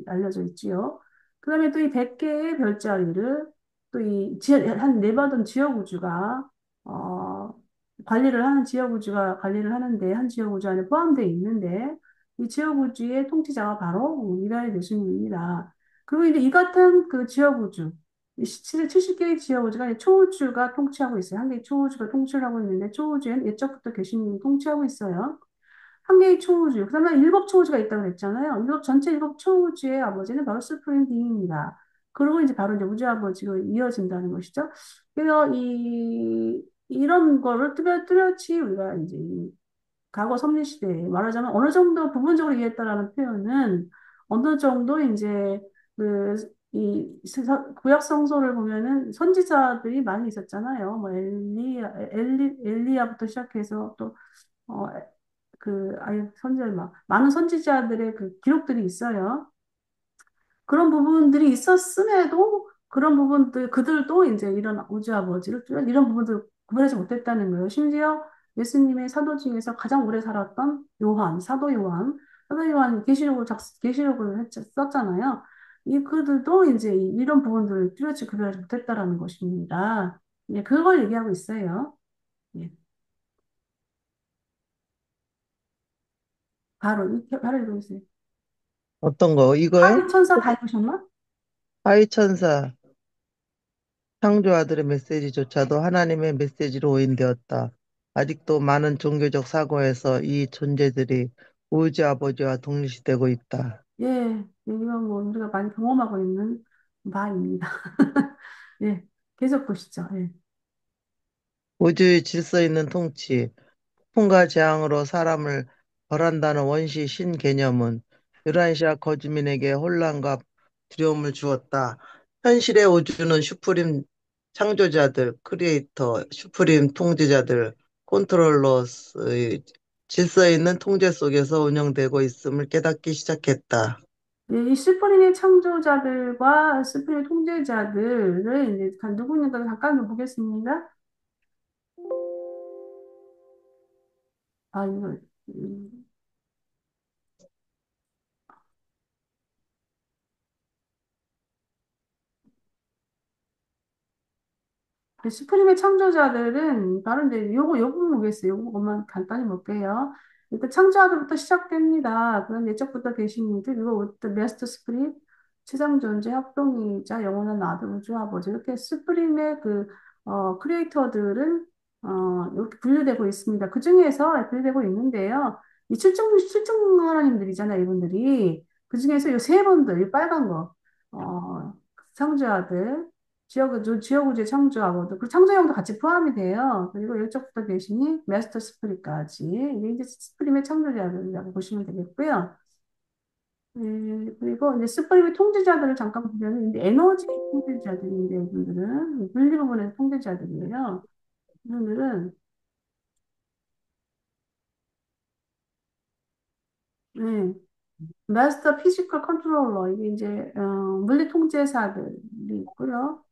알려져 있지요. 그다음에 또 이 100개의 별자리를 또 한 네바던 지역 우주가 어 지역 우주가 관리를 하는데 한 지역 우주 안에 포함되어 있는데 이 지역 우주의 통치자가 바로 이라의 예수님입니다. 그리고 이제 이 같은 그 지역 우주 이 70개의 지역 우주가 이제 초우주가 통치하고 있어요. 한 개의 초우주가 통치를 하고 있는데 초우주에는 옛적부터 계신 통치하고 있어요. 한 개의 초우주. 그다음에 일곱 초우주가 있다고 그랬잖아요. 전체 일곱 초우주의 아버지는 바로 수프림 빙입니다. 그리고 이제 바로 이제 우주 아버지로 이어진다는 것이죠. 그래서 이런 거를 뚜렷이 우리가 이제 이 과거 섭리 시대에 말하자면 어느 정도 부분적으로 이해했다라는 표현은 어느 정도 이제 그 구약 성서를 보면은 선지자들이 많이 있었잖아요. 뭐 엘리야부터 시작해서 또 어, 아예 선지자 많은 선지자들의 그 기록들이 있어요. 그런 부분들이 있었음에도 그런 부분들 그들도 이제 이런 우주 아버지를 이런 부분들 구분하지 못했다는 거예요. 심지어 예수님의 사도 중에서 가장 오래 살았던 요한, 사도 요한 계시록을 썼잖아요. 이 그들도 이제 이런 부분들을 뚜렷이 구별하지 못했다라는 것입니다. 예, 그걸 얘기하고 있어요. 예, 바로 읽어주세요. 어떤 거? 이거요? 하위 천사 다 읽으셨나? 하위천사, 창조아들의 메시지조차도 하나님의 메시지로 오인되었다. 아직도 많은 종교적 사고에서 이 존재들이 우주 아버지와 동일시되고 있다. 예, 이건 뭐 우리가 많이 경험하고 있는 바입니다. 예, 계속 보시죠. 예. 우주의 질서 있는 통치, 폭풍과 재앙으로 사람을 벌한다는 원시 신개념은 유란시아 거주민에게 혼란과 두려움을 주었다. 현실의 우주는 슈프림 창조자들, 크리에이터, 슈프림 통제자들, 컨트롤러스의 질서 있는 통제 속에서 운영되고 있음을 깨닫기 시작했다. 예, 이 스프링의 창조자들과 스프링의 통제자들을 이제 누구인가 잠깐 보겠습니다. 아, 이거, 음, 그 스프림의 창조자들은 바로 이제 요거 보겠어요. 요거만 간단히 볼게요. 일단 창조자들부터 시작됩니다. 그런 예적부터 계시니들 이거 메스터 스프림, 최상 존재, 합동이자 영원한 아들 우주 아버지 이렇게 스프림의 크리에이터들은 이렇게 분류되고 있습니다. 그 중에서 분류되고 있는데요. 이 출중 하나님들이잖아요, 이분들이. 그 중에서 이 세 분들, 이 빨간 거, 창조자들. 지역구조의 창조하고도, 그 창조형도 같이 포함이 돼요. 그리고 이쪽부터 계시니 마스터 스프릿까지. 이게 이제 스프림의 창조자들이라고 보시면 되겠고요. 그리고 이제 스프림의 통제자들을 잠깐 보면, 이제 에너지 통제자들인데, 이분들은, 분리 부분에서 통제자들이에요. 이분들은, 네, 마스터 피지컬 컨트롤러, 이게 이제, 물리 통제사들이 있고요.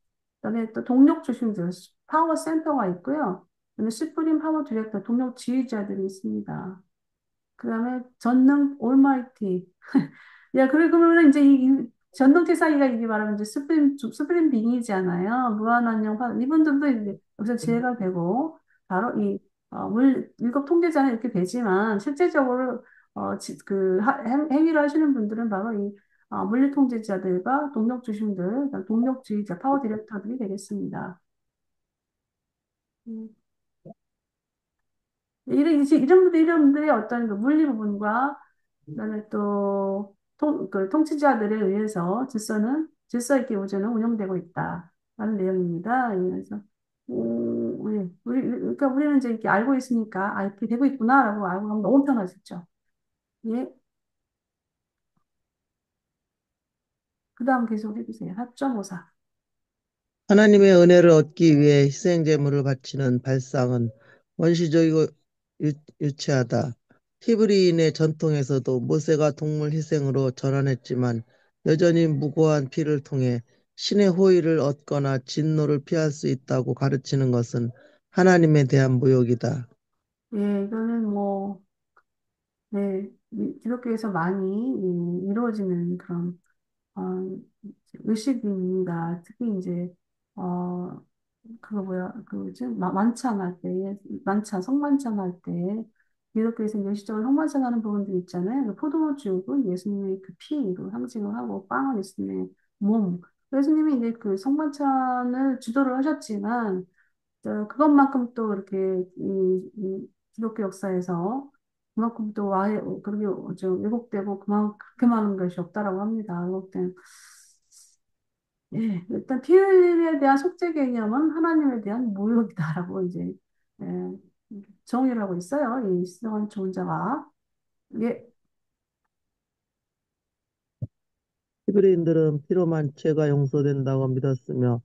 그다음에 또 동력 중심들, 파워 센터가 있고요. 그다음에 시프림 파워 디렉터, 동력 지휘자들이 있습니다. 그다음에 전능 올마이티. 야, 그러면 이제 이 전능 태사기가 이게 말하면 이제 스프림 빙이잖아요. 무한한령 이분들도 이제 여기서 지혜가 되고 바로 일곱 통제자는 이렇게 되지만 실제적으로 행위를 하시는 분들은 바로 물리 통제자들과 동력 주심들, 동력 주의자, 파워 디렉터들이 되겠습니다. 음. 이런 분들의 어떤 그 물리 부분과 그다음에 또 통치자들에 의해서 질서 있게 우주는 운영되고 있다라는 내용입니다. 그래서 그러니까 우리는 이제 이렇게 알고 있으니까 이렇게 되고 있구나라고 알고 가면 너무 편하겠죠. 예, 그다음 계속 해주세요. 4.54. 하나님의 은혜를 얻기 위해 희생 제물을 바치는 발상은 원시적이고 유치하다. 히브리인의 전통에서도 모세가 동물 희생으로 전환했지만 여전히 무고한 피를 통해 신의 호의를 얻거나 진노를 피할 수 있다고 가르치는 것은 하나님에 대한 모욕이다. 예, 이거는 네, 기독교에서 많이 이루어지는 그런 어, 의식입니다. 특히 이제 어, 만찬 할 때, 성만찬 할 때, 기독교에서 일시적으로 성만찬 하는 부분들 있잖아요. 포도주고 예수님의 그 피로 상징을 하고, 빵은 예수님의 몸. 예수님이 이제 그 성만찬을 주도를 하셨지만, 그것만큼 또 이렇게, 기독교 역사에서 그만큼 또 그렇게 좀 왜곡되고, 그렇게 많은 것이 없다라고 합니다. 왜곡된 예, 일단 피흘림에 대한 속죄 개념은 하나님에 대한 모욕이다라고 이제 예, 정의를 하고 있어요. 이 시성한 존자가. 예, 히브리인들은 피로만 죄가 용서된다고 믿었으며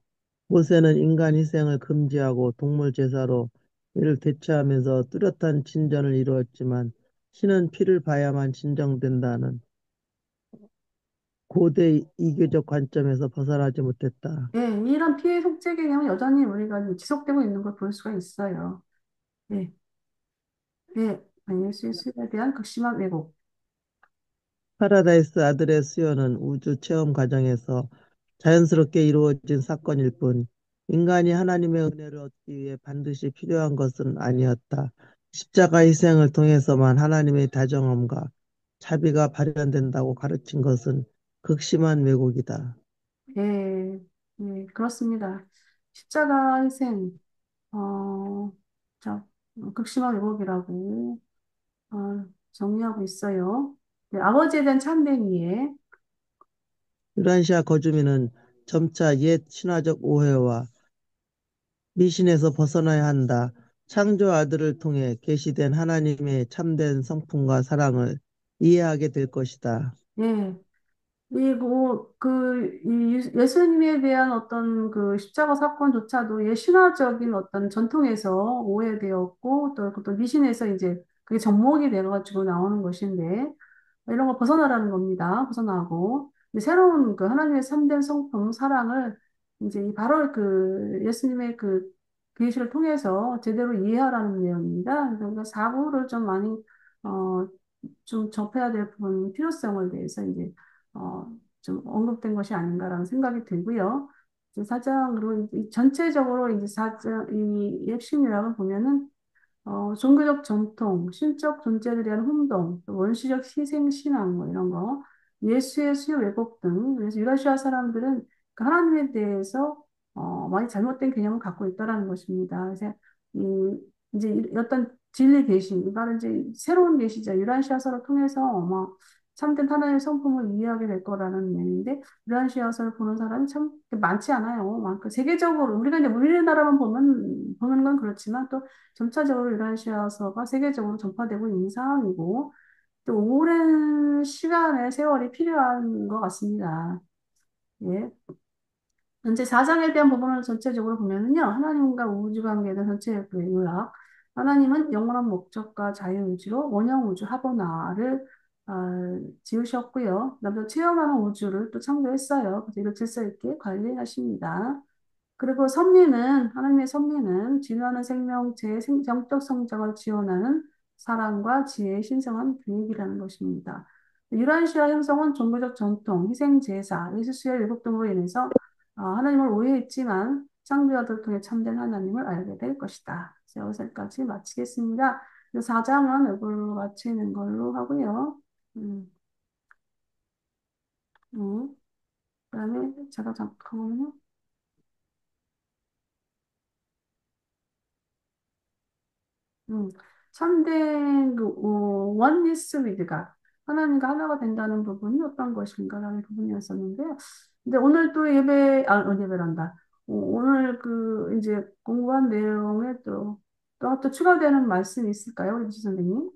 모세는 인간 희생을 금지하고 동물 제사로 이를 대체하면서 뚜렷한 진전을 이루었지만 신은 피를 봐야만 진정된다는 고대 이교적 관점에서 벗어나지 못했다. 예, 이런 피해 속죄 개념은 여전히 우리가 지속되고 있는 걸 볼 수가 있어요. 예, 네, 예수의 수요에 대한 극심한 왜곡. 파라다이스 아들의 수요는 우주 체험 과정에서 자연스럽게 이루어진 사건일 뿐, 인간이 하나님의 은혜를 얻기 위해 반드시 필요한 것은 아니었다. 십자가 희생을 통해서만 하나님의 다정함과 자비가 발현된다고 가르친 것은 극심한 왜곡이다. 네, 네, 그렇습니다. 십자가 희생, 어, 자, 극심한 왜곡이라고 정리하고 있어요. 네, 아버지에 대한 참된 이해. 유란시아 거주민은 점차 옛 신화적 오해와 미신에서 벗어나야 한다. 창조 아들을 통해 계시된 하나님의 참된 성품과 사랑을 이해하게 될 것이다. 예, 그리고 이 예수님에 대한 어떤 그 십자가 사건조차도 옛 신화적인 어떤 전통에서 오해되었고 또 미신에서 이제 그게 접목이 돼가지고 나오는 것인데 이런 거 벗어나라는 겁니다. 벗어나고 이제 새로운 그 하나님의 참된 성품 사랑을 이제 바로 그 예수님의 그 계시를 통해서 제대로 이해하라는 내용입니다. 그래서 사부를 좀 많이 어 좀 접해야 될 부분 필요성을 대해서 이제 어 좀 언급된 것이 아닌가라는 생각이 들고요. 이제 사장으로 전체적으로 이제 사장 이 핵심 요약을 보면은 종교적 전통, 신적 존재에 대한 혼동, 또 원시적 희생 신앙 뭐 이런 거, 예수의 수요 왜곡 등 그래서 유라시아 사람들은 그 하나님에 대해서 많이 잘못된 개념을 갖고 있다라는 것입니다. 그래서 이 이제 어떤 진리 계시, 이거는 이제 새로운 계시자 유라시아서를 통해서 참된 하나님의 성품을 이해하게 될 거라는 내용인데 유라시아서를 보는 사람이 참 많지 않아요. 그 세계적으로 우리가 이제 우리나라만 보는 건 그렇지만 또 점차적으로 유라시아서가 세계적으로 전파되고 있는 상황이고, 또 오랜 시간의 세월이 필요한 것 같습니다. 예. 현재 사장에 대한 부분을 전체적으로 보면은요, 하나님과 우주 관계에 대한 전체 그 요약. 하나님은 영원한 목적과 자유의지로 원형 우주 하버나를 지으셨고요. 그다음에 또 체험하는 우주를 또 창조했어요. 그래서 이걸 질서 있게 관리하십니다. 그리고 하나님의 섭리는 진화하는 생명체의 영적 성장을 지원하는 사랑과 지혜의 신성한 계획이라는 것입니다. 유란시아 형성은 종교적 전통, 희생제사, 예수수의 율법 등으로 인해서 하나님을 오해했지만 창조자들을 통해 참된 하나님을 알게 될 것이다. 그래서 여기서까지 마치겠습니다. 4장은 이걸로 마치는 걸로 하고요. 음, 그다음에 제가 잠깐만요. 음, 참된 원리스 위드가 하나님과 하나가 된다는 부분이 어떤 것인가라는 부분이었었는데요. 근데 오늘 또 예배란다. 오늘 이제 공부한 내용에 또 추가되는 말씀이 있을까요, 우리 지 선생님?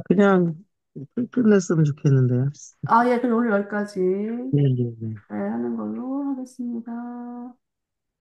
그냥 끝냈으면 좋겠는데요. 예, 그럼 오늘 여기까지 네, 네, 네. 하는 걸로 하겠습니다.